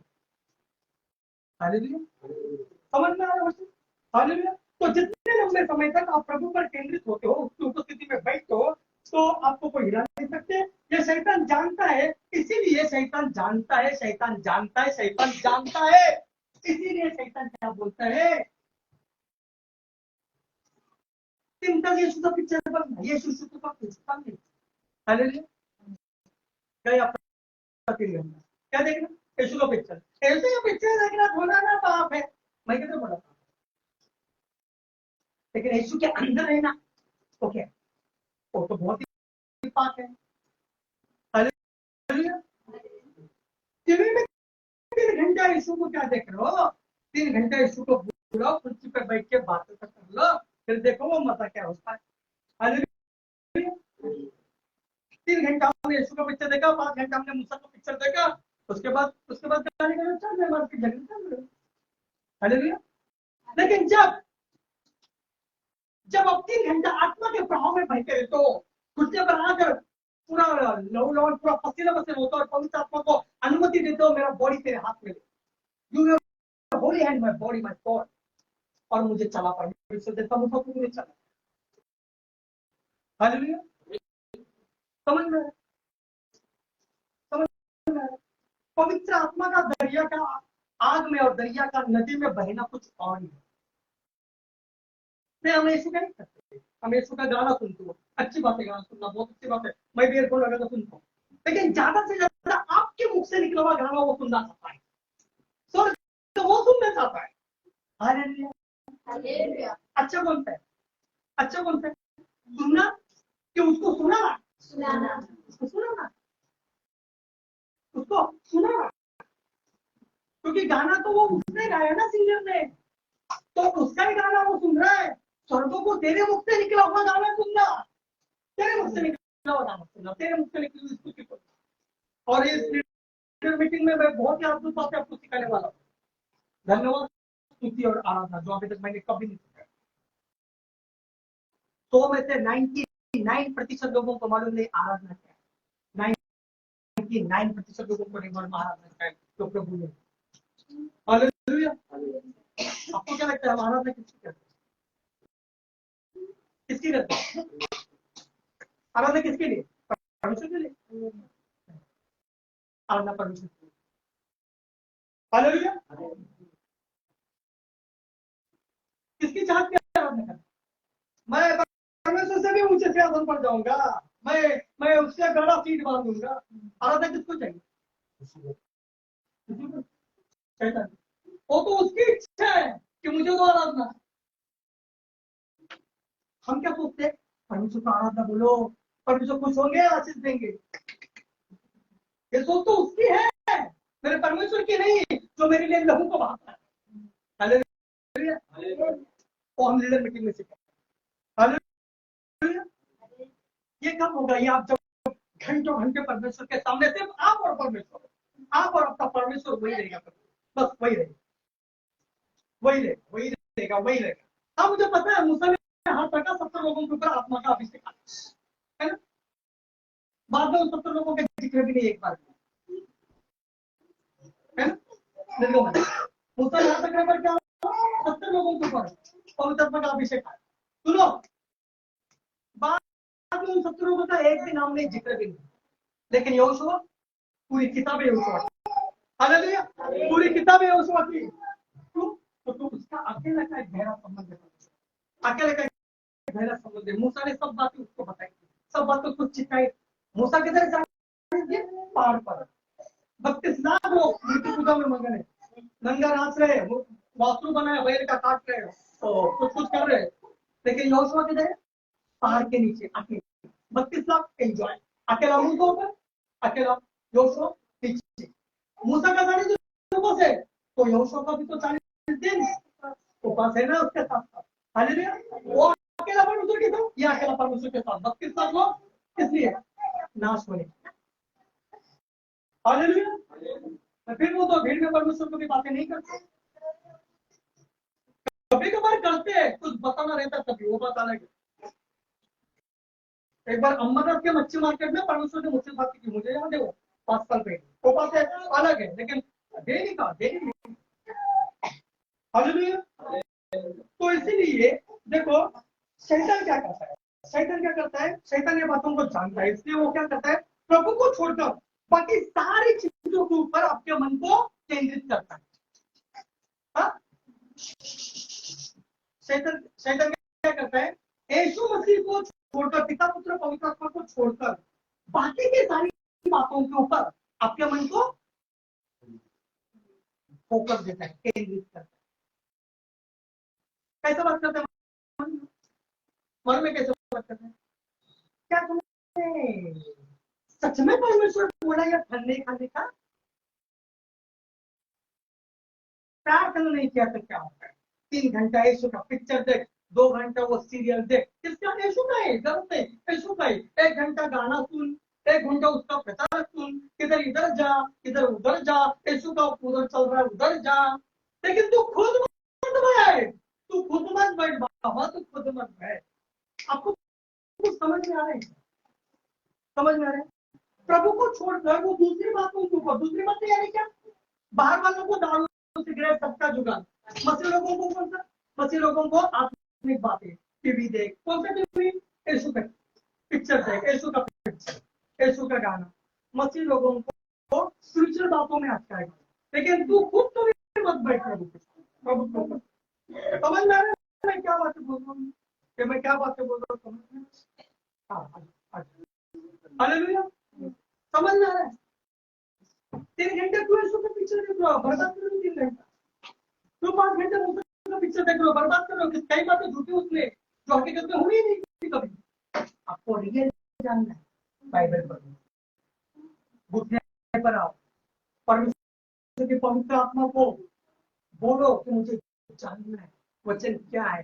[SPEAKER 1] हालेलुया, समझ में आ रहा है? हालेलुया। तो जितने लंबे समय तक आप प्रभु पर केंद्रित होते हो, उसकी उपस्थिति में बैठते हो, तो आपको कोई हिला नहीं सकते। ये शैतान जानता है, इसीलिए शैतान जानता है, शैतान जानता है, शैतान जानता है, इसीलिए शैतान क्या बोलता है? चिंता यीशु का पिक्चर बनना, यीशु का पिक्चर नहीं। हालेलुया। क्या आपका 3 घंटा क्या देखना? यीशु का पिक्चर, ऐसे ही पिक्चर देखना थोड़ा ना पाप है, मैं कहता बड़ा पाप, लेकिन यीशु के अंदर है ना, तो क्या, वो तो बहुत ही पाप है। हालेलुया। टीवी में 3 घंटा यीशु को क्या देख रहे हो? 3 घंटा यीशु को बुलाओ, कुर्सी पर बैठ के बातें कर लो, फिर देखो वो मजा क्या होता है। हालेलुया। 3 घंटा हमने यीशु का पिक्चर देखा, 5 घंटा हमने मूसा का पिक्चर देखा, उसके बाद गाली गलौज चल रहे, मार के झगड़े चल रहे। हालेलुया। लेकिन जब आप 3 घंटा आत्मा के प्रभाव में बहते रहते हो, कुर्सी पर आकर पूरा लहू लहू, पूरा पसीना पसीना होता है, और पवित्र आत्मा को अनुमति देते हो, मेरा बॉडी तेरे हाथ में, you Holi hand my body my God, और मुझे चला परमेश्वर देता हूं, तो मुझे चला। हालेलुया। समझ में समझ में पवित्र आत्मा का दरिया का आग में और दरिया का नदी में बहना कुछ और ही है। नहीं, हम यीशु का नहीं करते, हम यीशु का गाना सुनते हो, अच्छी बात है, गाना सुनना बहुत अच्छी बात है, मैं भी एयरफोन लगा तो सुनता हूँ, लेकिन ज्यादा से ज्यादा आपके मुख से निकला हुआ गाना वो सुनना चाहता है, स्वर्ग तो वो सुनना चाहता है। हालेलुया। अच्छा कौन सा है? अच्छा कौन सा है? सुनना कि उसको सुनाना? सुनाना, उसको सुनाना, उसको सुनाना, क्योंकि गाना तो वो उसने गाया ना, सिंगर ने, तो उसका ही गाना वो सुन रहा है। स्वर्गों को तेरे मुख से निकला हुआ गाना सुनना, तेरे मुख से निकला हुआ गाना सुनना, तेरे मुख से निकली हुई स्तुति सुनना। और इस मीटिंग में मैं बहुत ही अद्भुत बातें आपको सिखाने वाला हूँ। धन्यवाद, स्तुति और आराधना जो अभी तक मैंने कभी नहीं सिखाया। 100 में से 99% लोगों को मालूम नहीं आराधना क्या है। 99% लोगों को नहीं मालूम आराधना क्या है, जो प्रभु ने। हालेलुया। आपको क्या लगता है हम आराधना किसकी करते हैं? किसकी करते हैं आराधना? किसके लिए? परमेश्वर के लिए। आराधना परमेश्वर के लिए। हालेलुया। किसकी चाहत की आराधना करना? मैं परमेश्वर से भी ऊंचे सिंहासन पर जाऊंगा, मैं उससे बड़ा सीट बांधूंगा। आराधना किसको चाहिए? शैतान। वो तो उसकी इच्छा है कि मुझे तो आराधना। हम क्या सोचते हैं? परमेश्वर को आराधना बोलो, परमेश्वर खुश होंगे, आशीष देंगे। ये सोच तो उसकी है, मेरे परमेश्वर की नहीं, जो मेरे लिए लहू को बहाता है। हालेलुया। वो हम लीडर मीटिंग में सीखा। हालेलुया। ये कब होगा? ये आप जब घंटों घंटे परमेश्वर के सामने सिर्फ आप और परमेश्वर, आप और आपका परमेश्वर, वही रहेगा, बस वही रहेगा, वही रहेगा, वही रहेगा, वही रहेगा। हाँ, मुझे पता है मूसा ने हाथ रखा, 70 लोगों के ऊपर आत्मा का अभिषेक है ना, बाद में उन 70 लोगों के जिक्र भी नहीं एक बार है ना। मूसा ने हाथ रखा, क्या 70 लोगों के ऊपर पवित्र आत्मा का अभिषेक है। सुनो, बाद में उन 70 लोगों का एक भी नाम नहीं, जिक्र भी नहीं, लेकिन यहोशुआ पूरी किताब यहोशुआ, हालेलुया, पूरी किताब यहोशुआ की। तो उसका अकेला का एक गहरा संबंध है, अकेले का गहरा संबंध है। मूसा ने सब बातें उसको बताई, सब बातें उसको सिखाई। मूसा किधर जाए? पहाड़ पर 32 लाख लोग मूर्ति पूजा में मगन है, नंगा नाच रहे, वास्तु बनाया, बैल का काट रहे हो तो कुछ कुछ कर रहे हो, लेकिन यहोशुआ किधर है? पहाड़ के नीचे अकेले, 32 लाख एंजॉय, अकेला मूसा ऊपर, अकेला यहोशुआ नीचे। मूसा का 40 उपवास है तो यहोशुआ का भी तो 40 दिन उपवास है ना उसके साथ साथ। हालेलुया। वो अकेला परमेश्वर के साथ, ये अकेला परमेश्वर के साथ, 32 लाख लोग इसलिए नाश होने। हालेलुया। तो फिर वो तो भीड़ में परमेश्वर को भी बातें नहीं करते, कभी कभार करते हैं, कुछ बताना रहता तभी, वो बात अलग है। एक बार अमरनाथ के मच्छी मार्केट में परमेश्वर ने मुझसे बात की, मुझे याद है वो 5 साल पहले, वो बात है अलग है, लेकिन डेली का डेली नहीं। हालेलुया। तो इसीलिए देखो शैतान क्या करता है, शैतान क्या करता है, शैतान ये बातों को जानता है, इसलिए वो क्या करता है, प्रभु को छोड़कर बाकी सारी चीजों के ऊपर आपके मन को केंद्रित करता है। हाँ? शैतान शैतान क्या करता है, यीशु मसीह को छोड़कर, पिता पुत्र पवित्र आत्मा को छोड़कर बाकी की सारी बातों के ऊपर आपके मन को फोकस देता है, केंद्रित करता है। कैसे बात करते हैं मन में, कैसे बात करते हैं? क्या तुमने सच में परमेश्वर बोला या ठंडे खाने का? प्रार्थना नहीं किया तो क्या होता है? 3 घंटा यीशु का पिक्चर देख, 2 घंटा वो सीरियल देख, किसका? यीशु का है, जरूरत नहीं, यीशु का ही। 1 घंटा गाना सुन, 1 घंटा उसका प्रचार सुन, किधर इधर जा, किधर उधर जा, यीशु का उधर चल रहा है उधर जा, लेकिन तू खुद मत बैठ, तू खुद मत बैठ बाबा, तू खुद मत बैठ। आपको कुछ समझ में आ रहा है? समझ में आ रहा है? प्रभु को छोड़कर वो दूसरी बातों के ऊपर, दूसरी बात यानी क्या? बाहर वालों को दारू सिगरेट सबका जुगाड़, मसीह लोगों को कौन सा? मसीह लोगों को आत्मिक बातें, टीवी देख, कौन सा टीवी? यीशु का पिक्चर देख, यीशु का पिक्चर, यीशु का गाना। मसीह लोगों को स्पिरिचुअल बातों में अटकाएगा, लेकिन तू खुद तो मत बैठ प्रभु को। समझ में आ रहा है मैं क्या बातें बोल रहा हूँ, कि मैं क्या बातें बोल रहा हूँ? समझ में? हाँ, हालेलुया। समझ में आ रहा है? 3 घंटे तू यीशु का पिक्चर देख रहा हो, बर्बाद कर रहे हो 3 घंटा। तू 5 घंटे मूसा का पिक्चर देख रहे हो, बर्बाद कर रहे हो। कई बातें झूठी उसमें जो हकीकत में हुई नहीं थी कभी। आपको रियल जानना है, बाइबल पढ़ो, घुटने पर आओ, परमेश्वर की पवित्र आत्मा को बोलो कि मुझे जानना है वचन क्या है।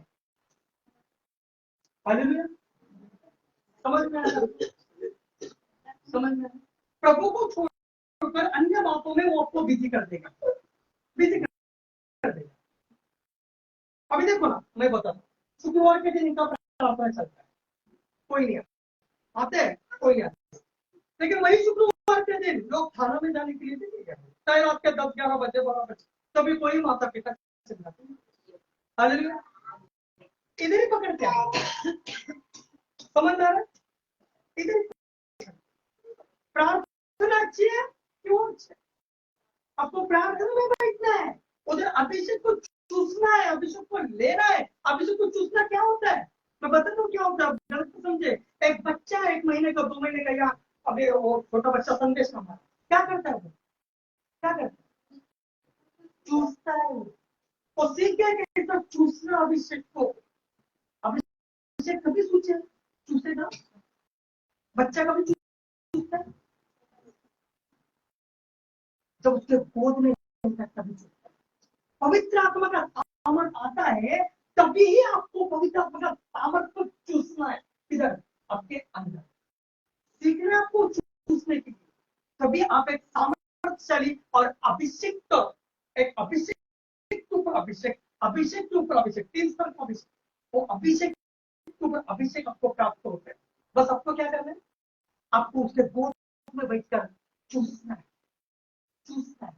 [SPEAKER 1] हालेलुया। समझ में आया? समझ में आया? प्रभु को छोड़कर अन्य बातों में वो आपको बिजी कर देगा, बिजी कर देगा। अभी देखो ना, मैं बताता हूँ, शुक्रवार के दिन इनका प्रार्थना चलता है, कोई नहीं आते हैं, कोई नहीं आते, लेकिन वही शुक्रवार के दिन लोग थाना में जाने के लिए भी नहीं गए, चाहे रात के 10-11 बजे 12 बजे, तभी कोई माता पिता चल जाते हैं। हालेलुया। इधर ही पकड़ के समझ आ रहा है? इधर प्रार्थना अच्छी है, क्यों अच्छी है? आपको प्रार्थना में बैठना है, उधर अभिषेक को चूसना है, अभिषेक को लेना है। अभिषेक को चूसना क्या होता है, मैं बताता हूँ क्या होता है, गलत तो समझे। एक बच्चा 1 महीने का 2 महीने का, या अभी वो छोटा बच्चा संदेश का क्या करता है, वो क्या करता है? चूसता है। वो सीख गया कैसा चूसना अभिषेक को। अभिषेक कभी चूसेगा? बच्चा कभी चूसता है? जब उसके गोद में कभी चूसता है। पवित्र आत्मा का सामर्थ आता है तभी ही आपको पवित्र आत्मा का सामर्थ को चूसना है। किधर? आपके अंदर सीखना, आपको चूसने के लिए। तभी आप एक सामर्थशाली और अभिषिक्त, एक अभिषेक के ऊपर अभिषेक, अभिषेक के ऊपर अभिषेक, 3 स्तर का अभिषेक, वो अभिषेक के ऊपर अभिषेक आपको प्राप्त होता है। बस आपको क्या करना है, आपको उसके गोद में बैठकर चूसना है, चूसना है,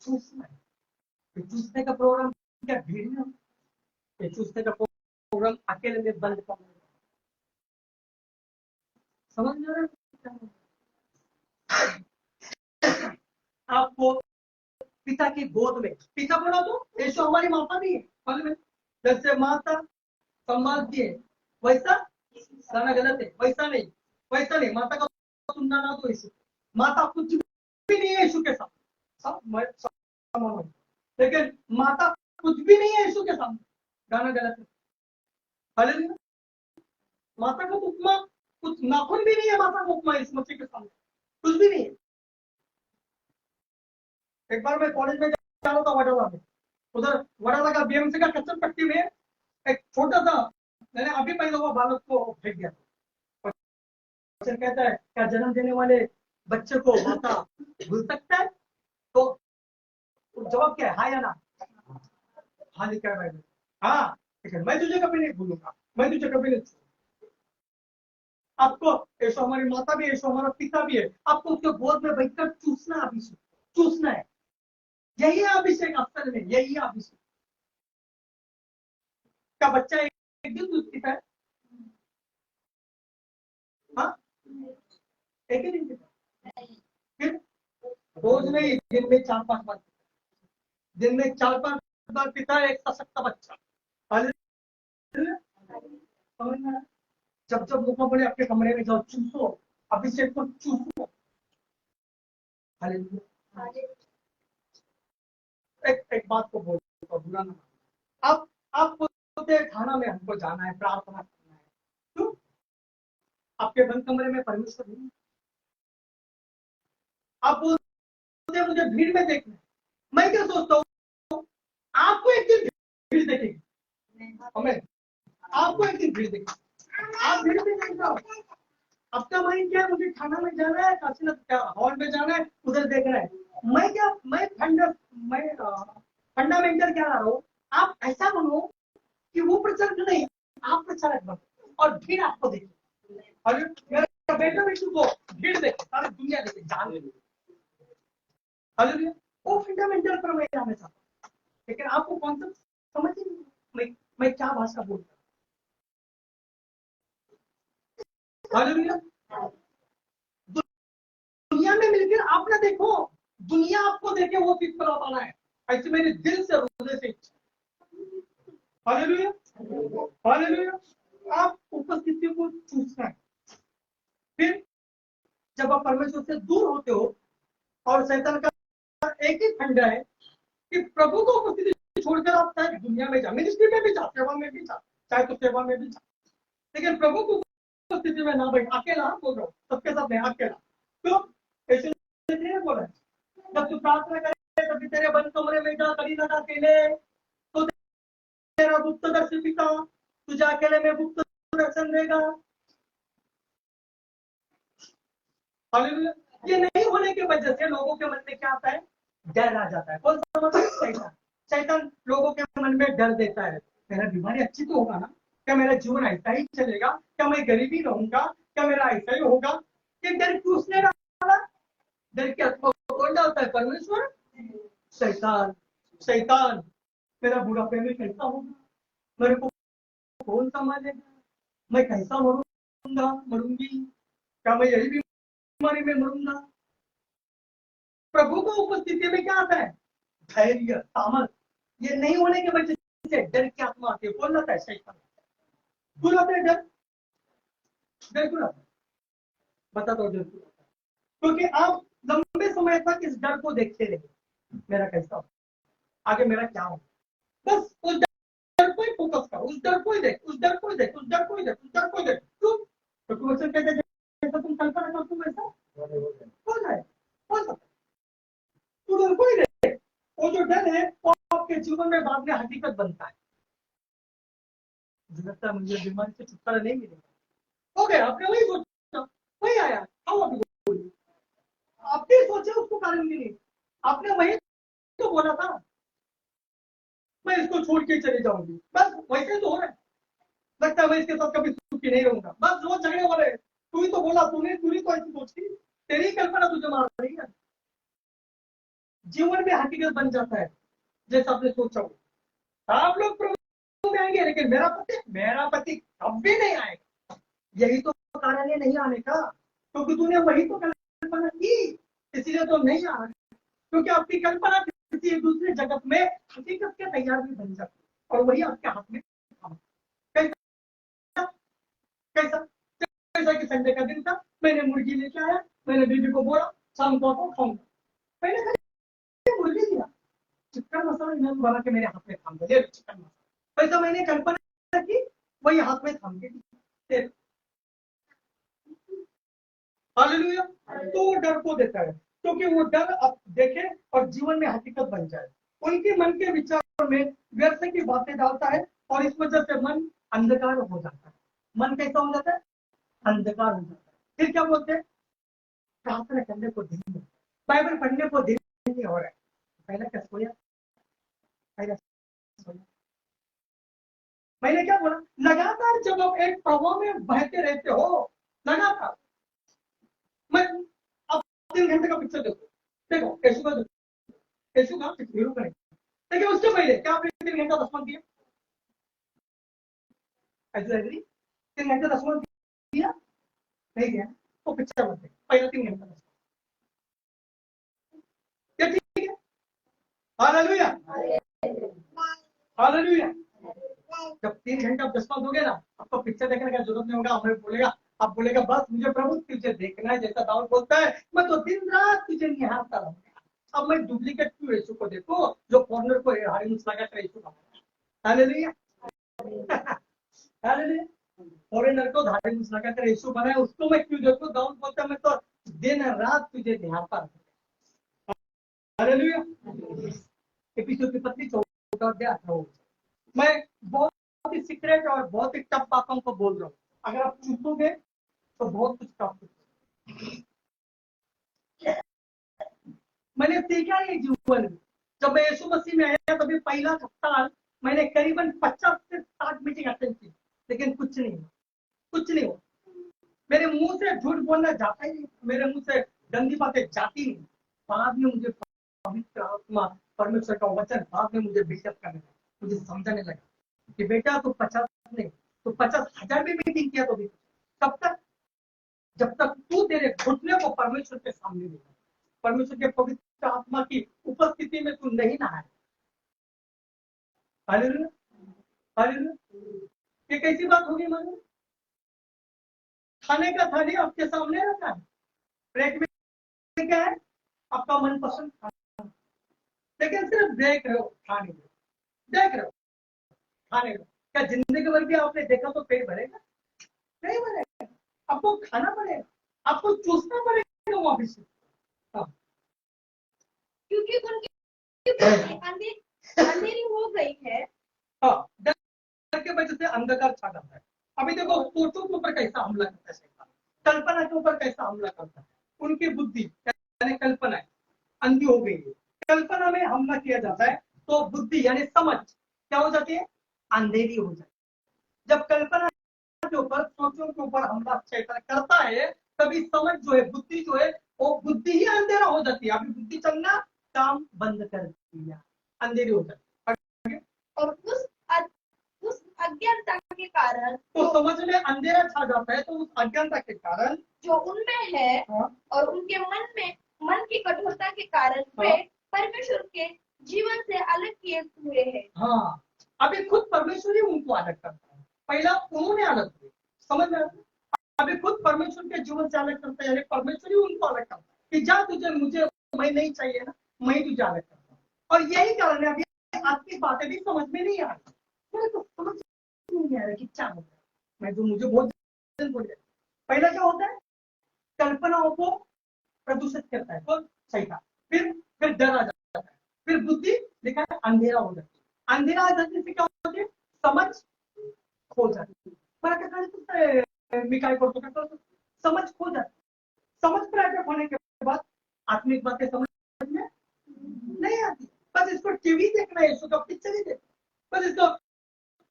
[SPEAKER 1] चूसना है। चूसने का प्रोग्राम क्या भीड़ में? चूसने का प्रोग्राम अकेले में बंद करना। समझ में आ रहा है? आपको पिता की गोद में, पिता बोला तो यीशु हमारी माता नहीं है, जैसे माता संभालती है वैसा गाना गलत है, वैसा नहीं, वैसा नहीं। माता का सुनना ना तो यीशु, माता कुछ भी नहीं है यीशु के साथ, सब लेकिन माता कुछ भी नहीं है यीशु के सामने, गाना गलत है। हालेलुया। माता का उपमा, कुछ नाखून भी नहीं है माता का उपमा इस मसीह के सामने, कुछ भी नहीं है। एक बार मैं कॉलेज में जा रहा था वडाला में, उधर वडाला का बीएमसी का कच्चर पट्टी में एक छोटा सा, मैंने अभी पैदा हुआ बालक को फेंक दिया। क्वेश्चन कहता है क्या जन्म देने वाले बच्चे को माता भूल सकता है? तो जवाब क्या है, हाँ या ना? हाँ लिखा है बाइबल। हाँ, ठीक है, मैं तुझे कभी नहीं भूलूंगा, मैं तुझे कभी नहीं छोड़ूंगा। आपको यीशु हमारी माता भी है, यीशु हमारा पिता भी है, आपको उसके गोद में बैठकर चूसना, अभिषेक चूसना है। यही है अभिषेक, असल में यही है अभिषेक। का बच्चा एक दिन दूध पीता है? हाँ, एक ही दिन पीता है, फिर रोज नहीं, दिन में 4-5 बार, दिन में 4-5 बार पीता है एक सशक्त बच्चा। समझ में आया? जब जब मौका पड़े अपने कमरे में जाओ, चूसो अभिषेक को, चूसो। हालेलुया। एक बात को बोलता, बुरा ना मानो। आप बोलते हैं खाना में हमको जाना है, प्रार्थना करना है, क्यों? आपके बंद कमरे में परमेश्वर नहीं? आप बोलते हैं मुझे भीड़ में देखना है, मैं क्या सोचता हूँ, आपको एक दिन भीड़ देखेगी, हमें आपको एक दिन भीड़ देखेगी, आप भीड़ में नहीं जाओ। आपका माइंड क्या है, मुझे खाना में जाना है, काशीनाथ हॉल में जाना है, उधर देखना है। मैं फंडामेंटल क्या रहा हूँ, आप ऐसा बनो कि वो प्रचारक नहीं, आप प्रचारक बनो और भीड़ आपको देखे। और मेरा बेटा बेटी को भीड़ देखे, सारी दुनिया देखे, जान ले। हालेलुया। वो फंडामेंटल पर मैं जाना चाहता हूँ, लेकिन आपको कॉन्सेप्ट समझ ही नहीं, मैं क्या भाषा बोलता हूँ। हालेलुया। दुनिया में मिलकर आप ना देखो, दुनिया आपको देखे, वो चीज पर आना है, ऐसे मेरे दिल से, हृदय से इच्छा। Hallelujah, hallelujah. आप उपस्थिति को चूसना है। फिर जब आप परमेश्वर से दूर होते हो, और शैतान का एक ही फंडा है कि प्रभु को उपस्थिति छोड़कर आप चाहे दुनिया में जा, मिनिस्ट्री में भी जा, सेवा में भी जा, चाहे तो सेवा में भी जा, लेकिन प्रभु को उपस्थिति में ना बैठ, अकेला बोल रहा हूँ, सबके साथ नहीं, अकेला। तो ऐसे नहीं बोला है, जब तू प्रार्थना करे तभी तेरे बंद कमरे में जा, कड़ी लगा अकेले, तो तेरा गुप्त दर्शन पिता तुझे अकेले में गुप्त दर्शन देगा। हालेलुया। ये नहीं होने की वजह से लोगों के मन में क्या आता है, डर आ जाता है। कौन सा मतलब? शैतान। शैतान लोगों के मन में डर देता है, मेरा बीमारी अच्छी तो होगा ना, क्या मेरा जीवन ऐसा ही चलेगा, क्या मैं गरीबी रहूंगा, क्या मेरा ऐसा ही होगा? ये डर किसने डाला? डर के आत्मा को कौन डालता है? परमेश्वर, शैतान। शैतान, मेरा बुढ़ापे में कैसा होगा, मेरे को कौन संभालेगा, मैं कैसा मरूंगा, मरूंगी, क्या मैं यही बीमारी में मरूंगा? प्रभु को उपस्थिति में क्या आता है? धैर्य, सामर्थ। ये नहीं होने की वजह से डर की आत्मा आती है। कौन लाता है? शैतान। क्यों लाता है डर? डर क्यों लाता है? बता दो डर क्यों लाता है? क्योंकि आप लंबे समय तक इस डर को देखते रहे, मेरा कैसा हो, आगे मेरा क्या हो, बस उस डर को ही फोकस कर, उस डर को ही देख, उस डर को ही देख, उस डर को ही देख, उस डर को ही देख। क्यों? क्योंकि वचन कहते हैं जैसा तुम कल्पना करते हो वैसा हो जाए, हो सकता है। तू डर को ही देख, वो जो डर है वो आपके जीवन में बाद में हकीकत बनता है। लगता है मुझे बीमारी से छुटकारा नहीं मिलेगा, हो गया, आपने वही सोचा, वही आया, हम अभी बोलिए, आपने सोचे उसको कारण मिली, आपने वही तो बोला था, मैं इसको छोड़ के चले जाऊंगी, बस वैसे तो हो रहा है। लगता है मैं इसके साथ कभी सुखी नहीं रहूंगा, बस रोज झगड़े हो रहे। तू ही तो बोला, तूने तो ऐसी सोची, तेरी कल्पना तुझे मार रही है। जीवन में हकीकत बन जाता है जैसा आपने सोचा हो। आप लोग प्रभु में आएंगे, लेकिन मेरा पति कभी नहीं आएगा। यही तो कारण है नहीं आने का, क्योंकि तूने वही तो कल्पना की, इसीलिए तो नहीं आ रहा। क्योंकि आपकी कल्पना किसी एक दूसरे जगत में हकीकत के तैयार भी बन जाती है, और वही आपके हाथ में कैसा कैसा कि संडे का दिन था, मैंने मुर्गी लेके आया, मैंने बीबी को बोला शाम को आपको खाऊंगा, मैंने मुर्गी दिया, चिकन मसाला इन्होंने बोला कि मेरे हाथ में थाम दे, चिकन मसाला, वैसा मैंने कल्पना की, वही हाथ में थाम के। हालेलुया। तो वो डर को देता है, क्योंकि वो डर अब देखे और जीवन में हकीकत बन जाए। उनके मन के विचार में व्यर्थ की बातें डालता है, और इस वजह से मन अंधकार हो जाता है। मन कैसा हो जाता है? अंधकार हो जाता है। फिर क्या बोलते हैं? प्रार्थना करने को दिल नहीं, बाइबल पढ़ने को दिल नहीं हो रहा है। पहले क्या सोया, पहले सोया। मैंने क्या बोला, लगातार जब आप एक प्रवाह में बहते रहते हो, लगातार, मैं अब 3 घंटे का पिक्चर देखो यीशु का, यीशु का हीरो करें, लेकिन उससे पहले क्या आपने 3 घंटा 10 मिनट दिया? ऐसे एग्री? 3 घंटे 10 मिनट दिया? नहीं दिया तो पिक्चर मत देखो, पहले 3 घंटा 10 मिनट। क्या ठीक है? Hallelujah, hallelujah. जब 3 घंटा 10 मिनट दोगे ना, आपको पिक्चर देखने का जरूरत नहीं होगा। हमें बोलेगा, आप बोलेगा बस मुझे प्रभु तुझे देखना है, जैसा दाऊद बोलता है, मैं तो दिन रात तुझे निहारता रहूंगा। अब मैं डुप्लीकेट क्यों यीशु को देखो, जो कॉर्नर को हारी मुझ लगा कर यीशु का। Hallelujah, hallelujah. फॉरेनर को धारी मुझ लगा कर यीशु बनाया, उसको मैं क्यों देखूं? दाऊद बोलता है मैं तो दिन रात तुझे निहारता रहूंगा। हालेलुया। एपिसोड की पत्नी 14 अध्याय 18। मैं बहुत ही सीक्रेट और बहुत ही टफ बातों को बोल रहा हूँ। अगर आप चूकोगे तो बहुत कुछ टफ। मैंने सीखा ये जीवन में, जब मैं यीशु मसीह में आया तभी पहला साल मैंने करीबन 50 से 60 मीटिंग अटेंड की, लेकिन कुछ नहीं हुआ, कुछ नहीं हुआ। मेरे मुंह से झूठ बोलना जाता ही नहीं, मेरे मुंह से गंदी बातें जाती नहीं। बाद में मुझे पवित्र आत्मा, परमेश्वर का वचन बाद में मुझे बिल्डअप करने लगा, मुझे समझाने लगा कि बेटा तो 50 नहीं तो 50,000 भी मीटिंग किया तो भी कब तक? जब तक तू तेरे घुटने को परमेश्वर के सामने नहीं, परमेश्वर के पवित्र आत्मा की उपस्थिति में तू नहीं नहाए। Hallelujah, hallelujah. ये कैसी बात होगी? मालूम, खाने का थाली आपके सामने रखा है, प्लेट में क्या है? आपका मनपसंद खाना, लेकिन सिर्फ देख रहे हो, खाने में देख रहे हो, खाने में। क्या जिंदगी भर भी आपने देखा तो पेट भरेगा? नहीं भरेगा। आपको खाना पड़ेगा, आपको चूसना पड़ेगा वहां से। हाँ।
[SPEAKER 2] क्योंकि उनकी अंधेरी हो गई है।
[SPEAKER 1] हाँ, डर के वजह से अंधकार छा जाता है। अभी देखो सोचों के ऊपर कैसा हमला करता है शैतान, कल्पना के ऊपर कैसा हमला करता है। उनकी बुद्धि यानी कल्पना अंधी हो गई है। कल्पना में हमला किया जाता है तो बुद्धि यानी समझ क्या हो जाती है? अंधेरी हो जाती है। जब कल्पना के ऊपर, सोचों के ऊपर हमला शैतान करता है, तभी समझ जो है, बुद्धि जो है, वो बुद्धि ही अंधेरा हो जाती है। अभी बुद्धि चलना काम बंद कर दिया, अंधेरी हो जाती है।
[SPEAKER 2] और उस अज्ञानता के कारण,
[SPEAKER 1] तो समझ में अंधेरा छा जाता है, तो उस अज्ञानता के कारण
[SPEAKER 2] जो उनमें है,
[SPEAKER 1] हाँ,
[SPEAKER 2] और उनके मन की कठोरता के कारण वे
[SPEAKER 1] हाँ,
[SPEAKER 2] परमेश्वर के जीवन से अलग किए हुए हैं।
[SPEAKER 1] हाँ, अभी खुद परमेश्वर ही उनको अलग करता है, पहला उन्होंने अलग किए। समझ में आता है? अभी खुद परमेश्वर के जीवन से अलग करता है, यानी परमेश्वर ही उनको अलग करता है कि जा तुझे, मुझे मैं नहीं चाहिए ना, मैं तुझे अलग करता हूँ। और यही कारण है अभी आपकी बातें भी समझ में नहीं आ रही, मेरे को समझ नहीं आ रहा कि क्या हो रहा है। मैं जो मुझे बहुत बोल, पहला क्या होता है? कल्पनाओं को प्रदूषित करता है कौन? शैतान। फिर डर आ जाता है, फिर बुद्धि लिखा है अंधेरा हो जाती है। अंधेरा आ जाने से क्या होती है? समझ खो जाती है। मला काय करायचं, मी काय करतो काय करतो, समझ खो जाती है। समझ प्रकट होने के बाद आत्मिक बातें समझ में नहीं आती। बस इसको टीवी देखना है, इसको पिक्चर ही देखना, बस इसको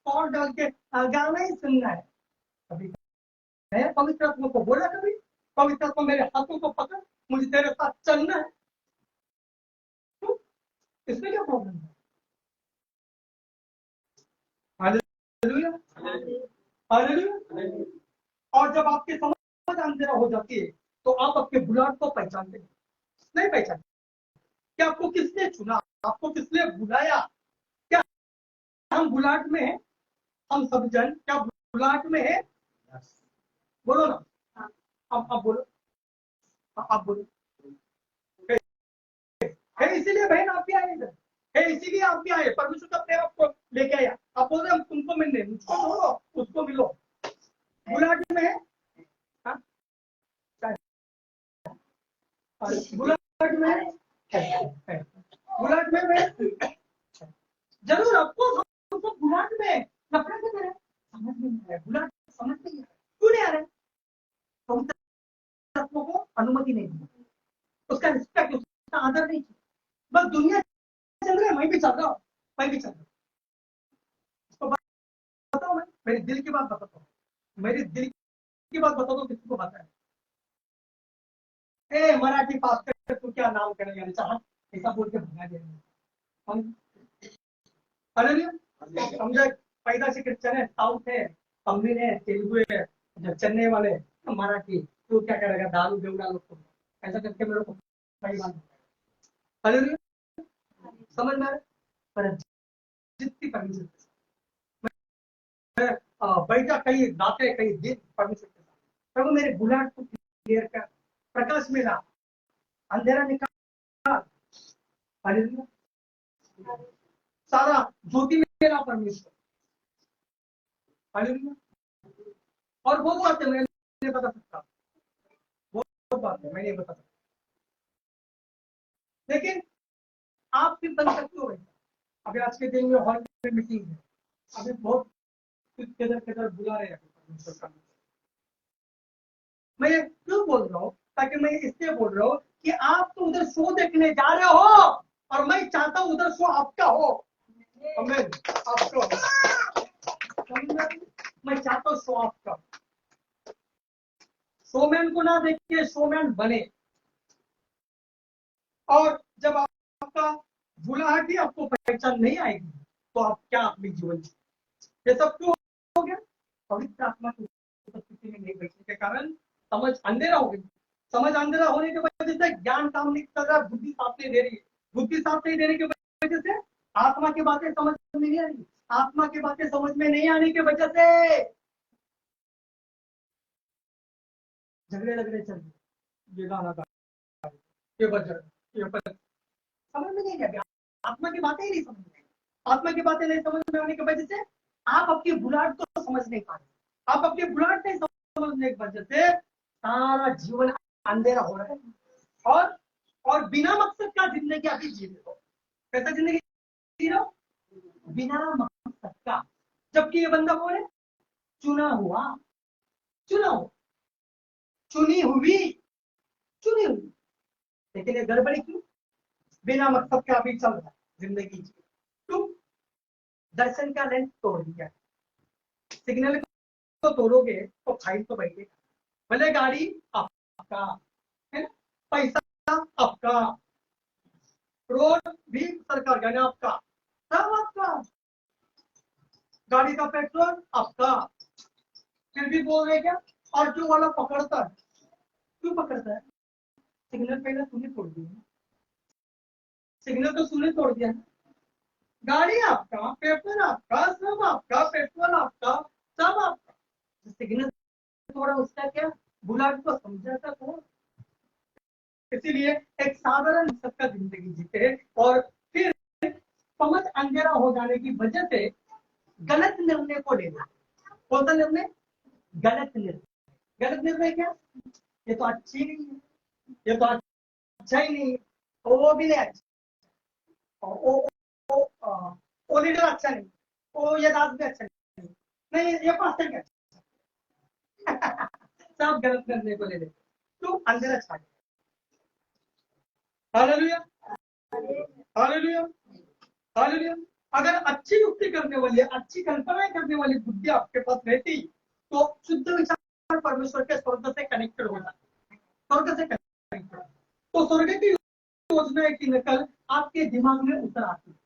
[SPEAKER 1] और डाल के गाना ही सुनना है। कभी मैं पवित्र आत्मा को बोला, कभी पवित्र आत्मा मेरे हाथों को पकड़, मुझे तेरे साथ चलना है, तो इसमें क्या प्रॉब्लम है? Hallelujah, hallelujah. और जब आपकी समझ अंधेरा हो जाती है तो आप अपने बुलाहट को पहचानते नहीं पहचानते। क्या आपको किसने चुना, आपको किसने बुलाया? क्या हम बुलाहट में है? हम सब जन क्या बुलाहट में है? बोलो ना, आप बोलो, आप बोलो। है इसीलिए बहन आप भी आए इधर, है, इसीलिए आप भी आए, परमेश्वर का प्रेम आपको लेके आया। आप बोल रहे हम तुमको मिलने, मुझको छोड़ो उसको मिलो। बुलाहट में है, हाँ? बुलाहट में है। बुलाहट में है। जरूर आपको हमको बुलाहट में नफरत से करें, समझ में नहीं आ रहा है, बुलाहट समझ में नहीं आ रहा है, क्यों नहीं आ रहा है? तो तत्वों को अनुमति नहीं दी, उसका रिस्पेक्ट, उसका आदर नहीं किया। बस दुनिया चल रहा है, मैं भी चल रहा हूँ, मैं भी चल रहा हूँ। इसको बताओ, मैं मेरे दिल की बात बताता हूँ, मेरी दिल की बात बताओ तो किसी को बताए। ए मराठी पास्टर तू क्या नाम करेगा, चाह ऐसा बोल के भगा दिया हम। अरे समझा, पैदा से क्रिश्चियन है, साउथ है, तमिल है, तेलुगु है, चेन्नई वाले मराठी, तू क्या करेगा, दारू बेवड़ा लोग को ऐसा करके मेरे को कई बार। अरे समझ में आ रहा है? पर जितनी परमिशन बैठा कई रातें कई दिन परमिशन के साथ, प्रभु मेरे बुलाहट को क्लियर कर, प्रकाश में ला, अंधेरा निकाल। हालेलुया। सारा ज्योति में ला परमेश्वर। हालेलुया। और वो बात है मैं नहीं बता सकता, वो बात है मैं नहीं बता सकता, लेकिन आप भी बन सकते हो। अभी आज के दिन में हॉल में मीटिंग है, अभी बहुत किधर किधर बुला रहे हैं परमेश्वर का। मैं ये क्यों बोल रहा हूँ, ताकि मैं इसलिए बोल रहा हूँ कि आप तो उधर शो देखने जा रहे हो, और मैं चाहता हूँ उधर शो आपका हो। हमें आपको, मैं चाहता हूँ शो आपका, शोमैन को ना देख के शोमैन बने। और जब आपका बुलाहट ही आपको पहचान नहीं आएगी तो आप क्या अपने जीवन में, ये सब क्यों हो गया? पवित्र आत्मा की उपस्थिति में नहीं बैठने के कारण समझ अंधेरा हो गई। समझ अंधेरा होने की वजह से ज्ञान काम नहीं कर रहा, बुद्धि साफ नहीं दे रही है, बुद्धि साफ नहीं देने की वजह से आत्मा की बातें समझ में नहीं आ रही, आत्मा की बातें समझ में नहीं आने की वजह से झगड़े लगने चल रहे, ये गाना गा, ये बजा, ये बजा, समझ में नहीं आया, आत्मा की बातें ही नहीं समझ में आई। आत्मा की बातें नहीं समझ में आने की वजह से आप अपनी बुलाहट को समझ नहीं पा रहे, आप अपनी बुलाहट नहीं समझने की वजह से सारा जीवन अंधेरा हो रहा है। और बिना मकसद का जिंदगी अभी जी रहे हो। कैसा जिंदगी जी रहे हो? बिना मकसद का। जबकि ये बंदा कौन है? चुना हुआ, चुना हुआ, चुनी हुई, चुनी हुई। लेकिन ये गड़बड़ी क्यों? बिना मकसद का अभी चल रहा है जिंदगी जी। क्यों? दर्शन का लेंस तोड़ दिया, सिग्नल को तोड़ोगे तो फाइन तो बैठेगा, भले गाड़ी आपका है ना, पैसा आपका, रोड भी सरकार का आपका, सब आपका, गाड़ी का पेट्रोल आपका, फिर भी बोल रहे क्या? और जो वाला पकड़ता है, क्यों पकड़ता है? सिग्नल पहले तूने तोड़ दिया, सिग्नल तो तूने तोड़ दिया, गाड़ी आपका, पेपर आपका, सब आपका, पेट्रोल आपका, सब आपका, सिग्नल थोड़ा उसका क्या, बुलाहट को समझा था कौन? इसीलिए एक साधारण सबका जिंदगी जीते हैं, और फिर समझ अंधेरा हो जाने की वजह से गलत निर्णय को लेना। कौन सा निर्णय? गलत निर्णय। गलत निर्णय क्या? ये तो अच्छी नहीं है, ये तो अच्छा ही नहीं है, वो भी नहीं अच्छा, वो लीडर अच्छा नहीं, वो ये दास भी अच्छा नहीं, नहीं ये पास्टर क्या अच्छा। सब गलत निर्णय को ले लेते, तो अंधेरा छा गया। Hallelujah, hallelujah, hallelujah. अगर अच्छी युक्ति करने वाली, अच्छी कल्पनाएं करने वाली बुद्धि आपके पास रहती तो शुद्ध विचार परमेश्वर के स्वर्ग से कनेक्टेड हो जाते, स्वर्ग से कनेक्टेड, तो स्वर्ग की योजना की नकल आपके दिमाग में उतर आती है।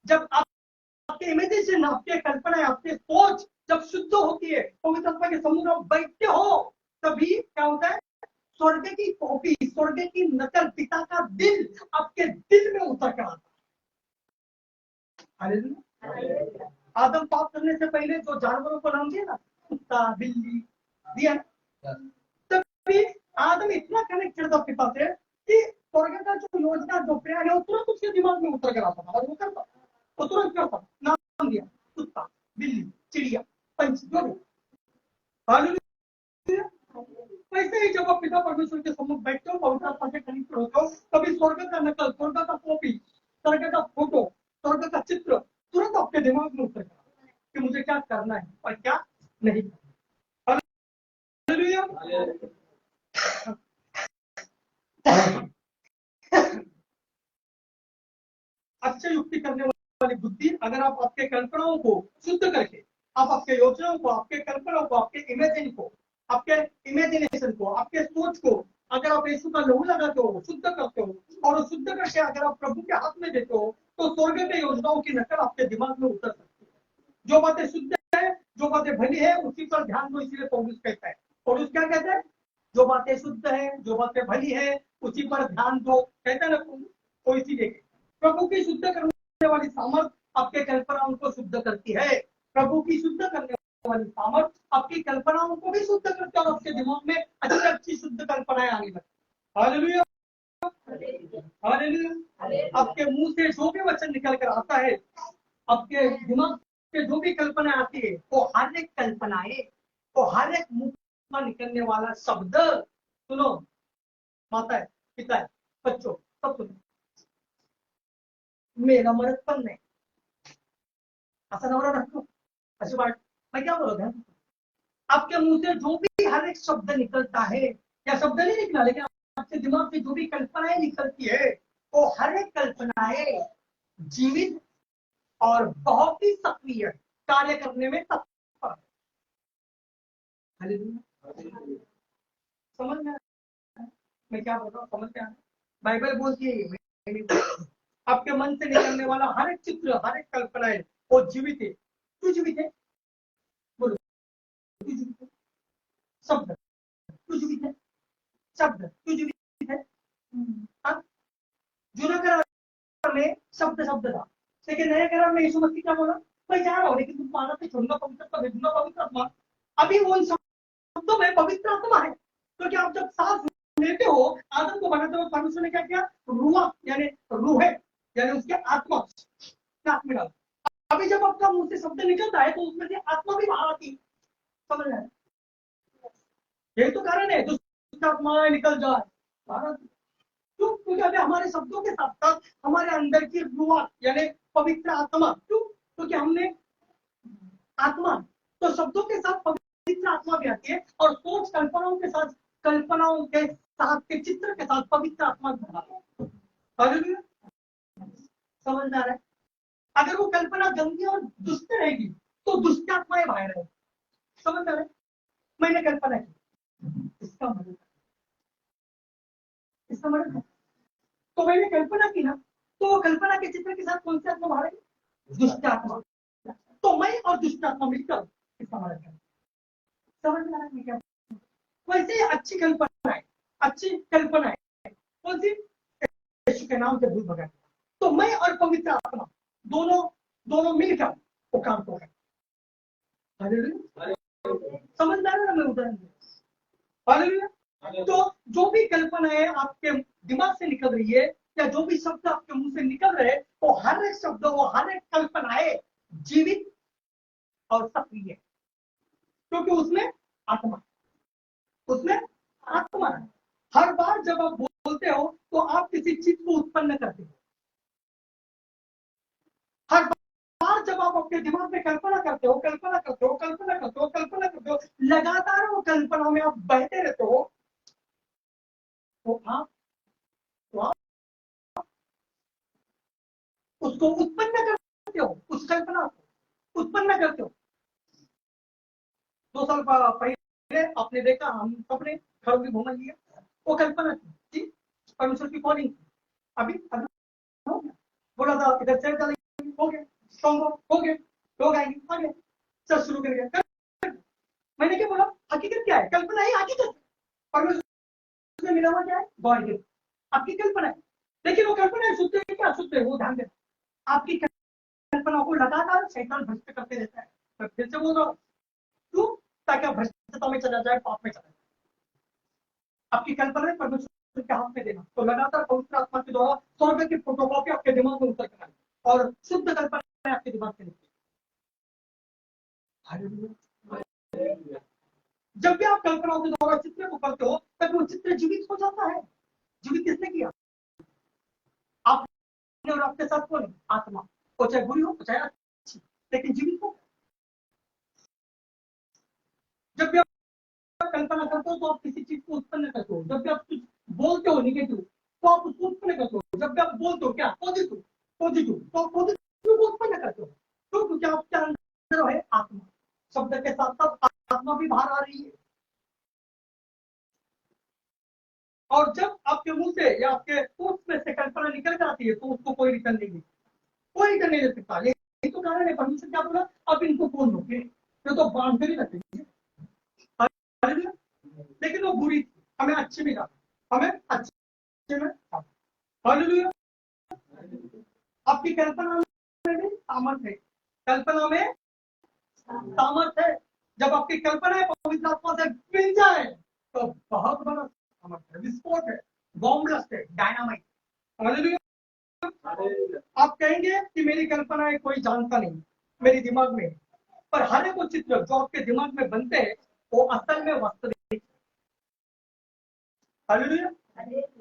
[SPEAKER 1] जब आपके इमेजिनेशन, आपके कल्पना, आपके सोच जब शुद्ध होती है, पवित्र आत्मा के समूह में बैठते हो, तभी क्या होता है? स्वर्ग की कॉपी, स्वर्ग की नकल, पिता का दिल आपके दिल में उतर कर आता है। आदम पाप करने से पहले जो जानवरों को नाम दिया ना, कुत्ता, बिल्ली दिया, तभी आदम इतना कनेक्टेड था पिता से कि स्वर्ग का जो योजना जो प्लान है वो तुरंत उसके दिमाग में उतर कर आता था और वो करता, वो तुरंत करता। नाम दिया कुत्ता, बिल्ली, चिड़िया, पंछी, जो भी। हालेलुया। वैसे ही जब आप पिता परमेश्वर के सम्मुख बैठते हो, पवित्र आत्मा से कनेक्ट होते हो, तभी स्वर्ग का नकल, स्वर्ग का कॉपी, स्वर्ग का फोटो, स्वर्ग का चित्र तुरंत आपके दिमाग में उतर गया कि मुझे क्या करना है और क्या नहीं करना। हालेलुया। अच्छे युक्ति करने वाली बुद्धि, अगर आप आपके कल्पनाओं को शुद्ध करके, आप आपके योजनाओं को, आपके कल्पनाओं को, आपके इमेजिन को, आपके इमेजिनेशन को, आपके सोच को अगर आप यीशु का लहू लगाते हो, शुद्ध करते हो और शुद्ध करके अगर आप प्रभु के हाथ में देते हो, तो स्वर्ग के योजनाओं की नकल आपके दिमाग में उतर सकती है। जो बातें शुद्ध है, जो बातें भली है, उसी पर ध्यान दो, इसलिए पौलुस कहता है। पौलुस क्या कहता है? जो बातें शुद्ध है, जो बातें भली है, उसी पर ध्यान दो, कहता है ना पौलुस। तो इसीलिए प्रभु की शुद्ध करने वाली सामर्थ आपके कल्पनाओं को शुद्ध करती है। प्रभु की शुद्ध करने वाली सामर्थ आपकी कल्पनाओं को भी शुद्ध करती है और आपके दिमाग में अच्छी अच्छी शुद्ध कल्पनाएं आने लगती। Hallelujah, hallelujah. आपके मुंह से जो भी वचन निकल कर आता है, आपके दिमाग से जो भी कल्पना आती है, वो हर एक कल्पनाएं, वो हर एक मुंह में निकलने वाला शब्द, सुनो माता है, पिता है, बच्चों, सब सुनो, मेरा मरद पण नाही असा नवरा रखो, अशी वाट। मैं क्या बोल रहा था? आपके मुंह से जो भी हर एक शब्द निकलता है, या शब्द नहीं निकला, लेकिन आपके दिमाग से जो भी कल्पनाएं निकलती है, वो हर एक कल्पनाएं जीवित और बहुत ही सक्रिय कार्य करने में तत्पर है। हालेलुया। समझ में मैं क्या बोल रहा हूँ? समझ में आ रहा है? बाइबल बोलती है आपके मन से निकलने वाला हर एक चित्र, हर एक कल्पना है, वो जीवित है। क्यों जीवित है? बोलो, क्यों जीवित है? शब्द क्यों जीवित है? शब्द क्यों जीवित है? जूना करार में शब्द शब्द था, लेकिन नए करार में यीशु मसीह क्या बोला? मैं जा रहा हूँ, लेकिन तुम मानव से छोड़ूंगा, पवित्र भेजूंगा, पवित्र आत्मा। अभी वो शब्दों में पवित्र आत्मा है, क्योंकि आप जब सांस लेते हो, आदम को बनाते हो, परमेश्वर ने क्या किया? रूहा यानी रूह है, यानी उसके आत्मा नाक में डाल। अभी जब आपका मुंह से शब्द निकलता है, तो उसमें से आत्मा भी बाहर आती है। समझ रहे हैं? यही तो कारण है दुष्ट आत्माएं निकल जाए बाहर। क्यों? क्योंकि अभी हमारे शब्दों के साथ साथ हमारे अंदर की रूह यानी पवित्र आत्मा, क्यों? क्योंकि हमने आत्मा, तो शब्दों के साथ पवित्र आत्मा भी आती है, और सोच कल्पनाओं के साथ, कल्पनाओं के साथ के चित्र के साथ पवित्र आत्मा भी आती है। समझ आ रहा है? अगर वो कल्पना गंदी और दुष्ट रहेगी, तो दुष्ट आत्माएं बाहर रहेगी। समझ आ रहा है? मैंने कल्पना की, इसका मतलब, इसका मतलब, तो मैंने कल्पना की ना, तो वो कल्पना के चित्र के साथ कौन सी आत्मा बाहर है? दुष्ट आत्मा। तो मैं और दुष्ट आत्मा मिलकर इसका मतलब है। समझ में आ रहा है क्या? वैसे अच्छी कल्पना है, अच्छी कल्पना है कौन सी? यीशु के नाम से भूत भगाना। तो मैं और पवित्र आत्मा दोनों दोनों मिलकर वो काम को है। समझ में आ रहा है? मैं उदाहरण हालेलुया। तो जो भी कल्पनाएं आपके दिमाग से निकल रही है, या जो भी शब्द आपके मुंह से निकल रहे हैं, वो हर एक शब्द, वो हर एक कल्पनाएं जीवित और सक्रिय है, क्योंकि उसमें आत्मा, उसमें आत्मा है। हर बार जब आप बोलते हो, तो आप किसी चीज को उत्पन्न करते हो। हर बार जब आप अपने दिमाग में कल्पना करते हो, कल्पना करते हो, कल्पना करते हो, कल्पना करते हो, लगातार वो कल्पनाओं में आप बहते रहते हो, तो आप उसको उत्पन्न करते हो, उस कल्पना को उत्पन्न करते हो। 2 साल पहले आपने देखा, हम सबने घरों की भूमन लिया, वो कल्पना थी, परमेश्वर की कॉलिंग। अभी अभी हो गया, बोला था इधर चल चलेंगे, हो गया, हो गए, लोग आएंगे, आ गए, चल शुरू कर गया। मैंने क्या बोला? हकीकत क्या है? कल्पना ही हकीकत। परमेश्वर से मिला हुआ क्या है? God gift. आपकी कल्पना है, लेकिन वो कल्पना है शुद्ध है क्या अशुद्ध है, वो ध्यान देना। आपकी कल्पना को लगातार शैतान भ्रष्ट करते रहता है। मैं फिर से बोल रहा हूँ, क्यों? ताकि आप भ्रष्टता में चला जाए, पाप में चला जाए। आपकी कल्पना परमेश्वर के हाथ में देना। तो लगातार पवित्र आत्मा के द्वारा स्वर्ग की फोटोकॉपी आपके दिमाग में उतर कर और शुद्ध कल्पना आपके दिमाग से निकले। जब भी आप कल्पनाओं के द्वारा चित्र को करते हो तब वो चित्र जीवित हो जाता है। जीवित किसने किया? आपने और आपके साथ कौन? आत्मा। वो चाहे बुरी हो चाहे अच्छी, लेकिन जीवित हो। जब भी आप कल्पना करते हो तो आप किसी चीज को उत्पन्न करते हो। जब भी आप कुछ बोलते हो निगेटिव तो आप उसको उत्पन्न करते हो। जब भी आप बोलते हो क्या पॉजिटिव पॉजिटिव तो आप पॉजिटिव को उत्पन्न करते हो। तो क्योंकि आपके अंदर है आत्मा। शब्द के साथ साथ आत्मा भी बाहर आ रही है। और जब आपके मुंह से या आपके ओठ में से कल्पना निकल जाती है तो उसको कोई रिटर्न नहीं दे, कोई रिटर्न नहीं दे सकता। यही तो कारण है परमेश्वर क्या बोला, अब इनको बोल दो, ये तो बांध कर ही रखेंगे। लेकिन वो बुरी थी, हमें अच्छी भी कहा, हमें अच्छे में कहा। हालेलुया। आपकी कल्पना में भी सामर्थ है। कल्पना में सामर्थ है। जब आपकी कल्पना पवित्र आत्मा से मिल जाए तो बहुत बड़ा सामर्थ है, विस्फोट है, बॉम्ब ब्लास्ट है, डायनामाइट। हालेलुया। आप कहेंगे कि मेरी कल्पनाएं कोई जानता नहीं, मेरे दिमाग में, पर हर एक वो चित्र जो आपके दिमाग में बनते हैं वो असल में वास्तविक। हालेलुया।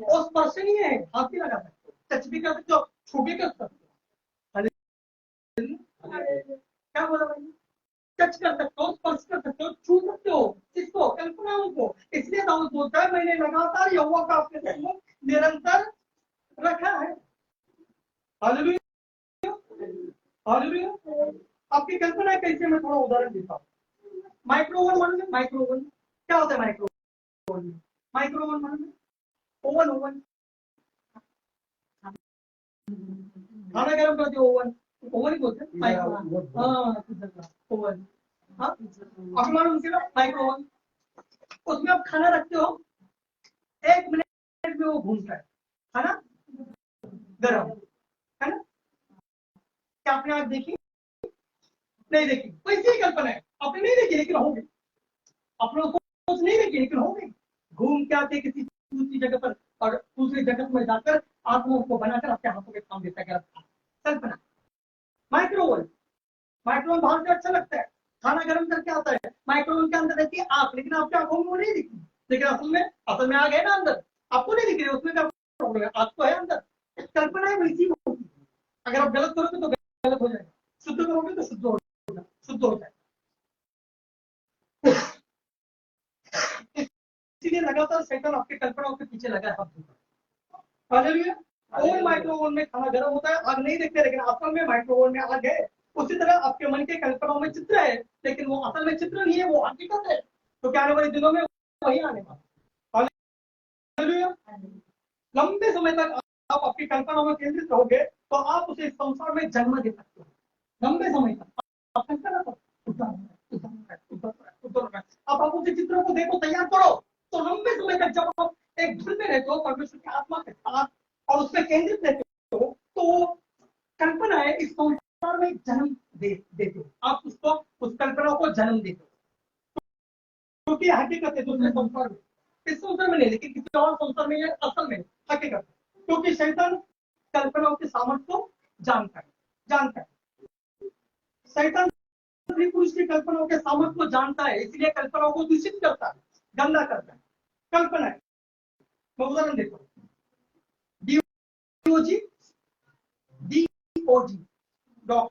[SPEAKER 1] वो स्पर्शनीय है, हाथ भी लगा सकते हो, टच भी कर सकते हो, छू भी कर सकते हो। क्या बोला भाई? टच कर सकते हो, स्पर्श कर सकते हो, छू सकते हो किसको? कल्पनाओं को। इसलिए दाऊद बोलता है मैंने लगातार यहोवा का अपने सम्मुख निरंतर रखा है। हालेलुया। हालेलुया। आपकी कल्पना कैसे? मैं थोड़ा उदाहरण देता हूँ। माइक्रोवन मालूम है? माइक्रोवन क्या होता है? माइक्रोवन माइक्रोवन मालूम है? ओवन ओवन खाना गर्म करते ओवन, ओवन ही बोलते हैं माइक्रोवन। हाँ ओवन। हाँ अभी मालूम ना माइक्रोवन। उसमें आप खाना रखते हो, 1 मिनट में वो घूमता है ना, गर्म, है ना? क्या आपने आज देखी? नहीं देखी। वैसे ही कल्पना है, आपने नहीं देखी लेकिन होगी। आपने उसको सोच नहीं देखी लेकिन होगी। घूम के आते किसी दूसरी जगह पर और दूसरी जगह में जाकर आत्मा को बनाकर आपके हाथों के काम देता है। कल्पना। माइक्रोवेव, माइक्रोवेव बाहर से अच्छा लगता है, खाना गर्म करके आता है। माइक्रोवेव के अंदर रहती है आग, लेकिन आपकी आंखों में वो नहीं दिखती। लेकिन असल में आग है ना अंदर, आपको नहीं दिख रही, उसमें क्या प्रॉब्लम है? आग तो है अंदर। कल्पना है वैसी होती है। अगर आप गलत करोगे तो गलत हो जाएगा, शुद्ध करोगे तो शुद्ध हो जाएगा, शुद्ध हो जाएगा। इसीलिए लगातार शैतान आपके कल्पनाओं के पीछे लगा है। हालेलुया। ओवन माइक्रोवेव में खाना गर्म होता है, आग नहीं देखते, लेकिन असल में माइक्रोवेव में आग है। उसी तरह आपके मन के कल्पनाओं में चित्र है, लेकिन वो असल में चित्र नहीं है, वो हकीकत है। तो क्या आने वाले दिनों में वही आने वाला। हालेलुया। लंबे समय तक आप आपकी कल्पनाओं में केंद्रित रहोगे तो आप उसे संसार में जन्म दे सकते हो। लंबे समय तक आप कल्पना करो, आप उसे चित्रों को देखो, तैयार करो, तो लंबे समय तक जब आप एक धुन में रहते हो परमेश्वर की आत्मा के साथ और उसमें केंद्रित रहते हो तो कल्पना है इस संसार में जन्म देते हो। आप उसको उस कल्पना को जन्म देते हो, क्योंकि हकीकत है दूसरे संसार में, इस संसार में नहीं लेकिन किसी और संसार में असल में हकीकत है। क्योंकि शैतान कल्पनाओं के सामर्थ्य को जानता है। शैतान पुरुष की कल्पनाओं के सामर्थ्य को जानता है, इसलिए कल्पनाओं को दूषित करता है, गंदा करता है। कल्पना है, मैं उदाहरण देता हूँ। डीओजी डीओजी डॉग,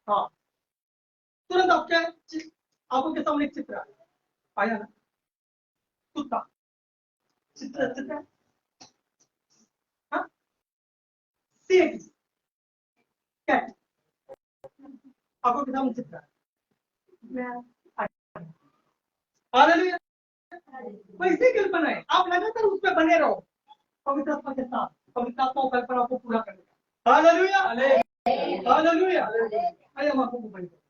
[SPEAKER 1] हाँ, तुरंत आपके आंखों के सामने एक चित्र आया ना, कुत्ता, चित्र हाँ, कैट, आंखों के सामने चित्र। हालेलुया। वैसे कल्पना है, आप लगातार उस पर बने रहो पवित्र आत्मा के साथ, पवित्र आत्मा कल्पना को पूरा करेगा। हालेलुया। हालेलुया। आइए हम आपको बंद करें।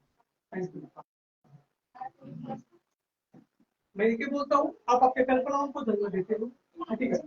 [SPEAKER 1] मैं ये बोलता हूँ, आप आपके कल्पनाओं को जन्म देते हो, ठीक है।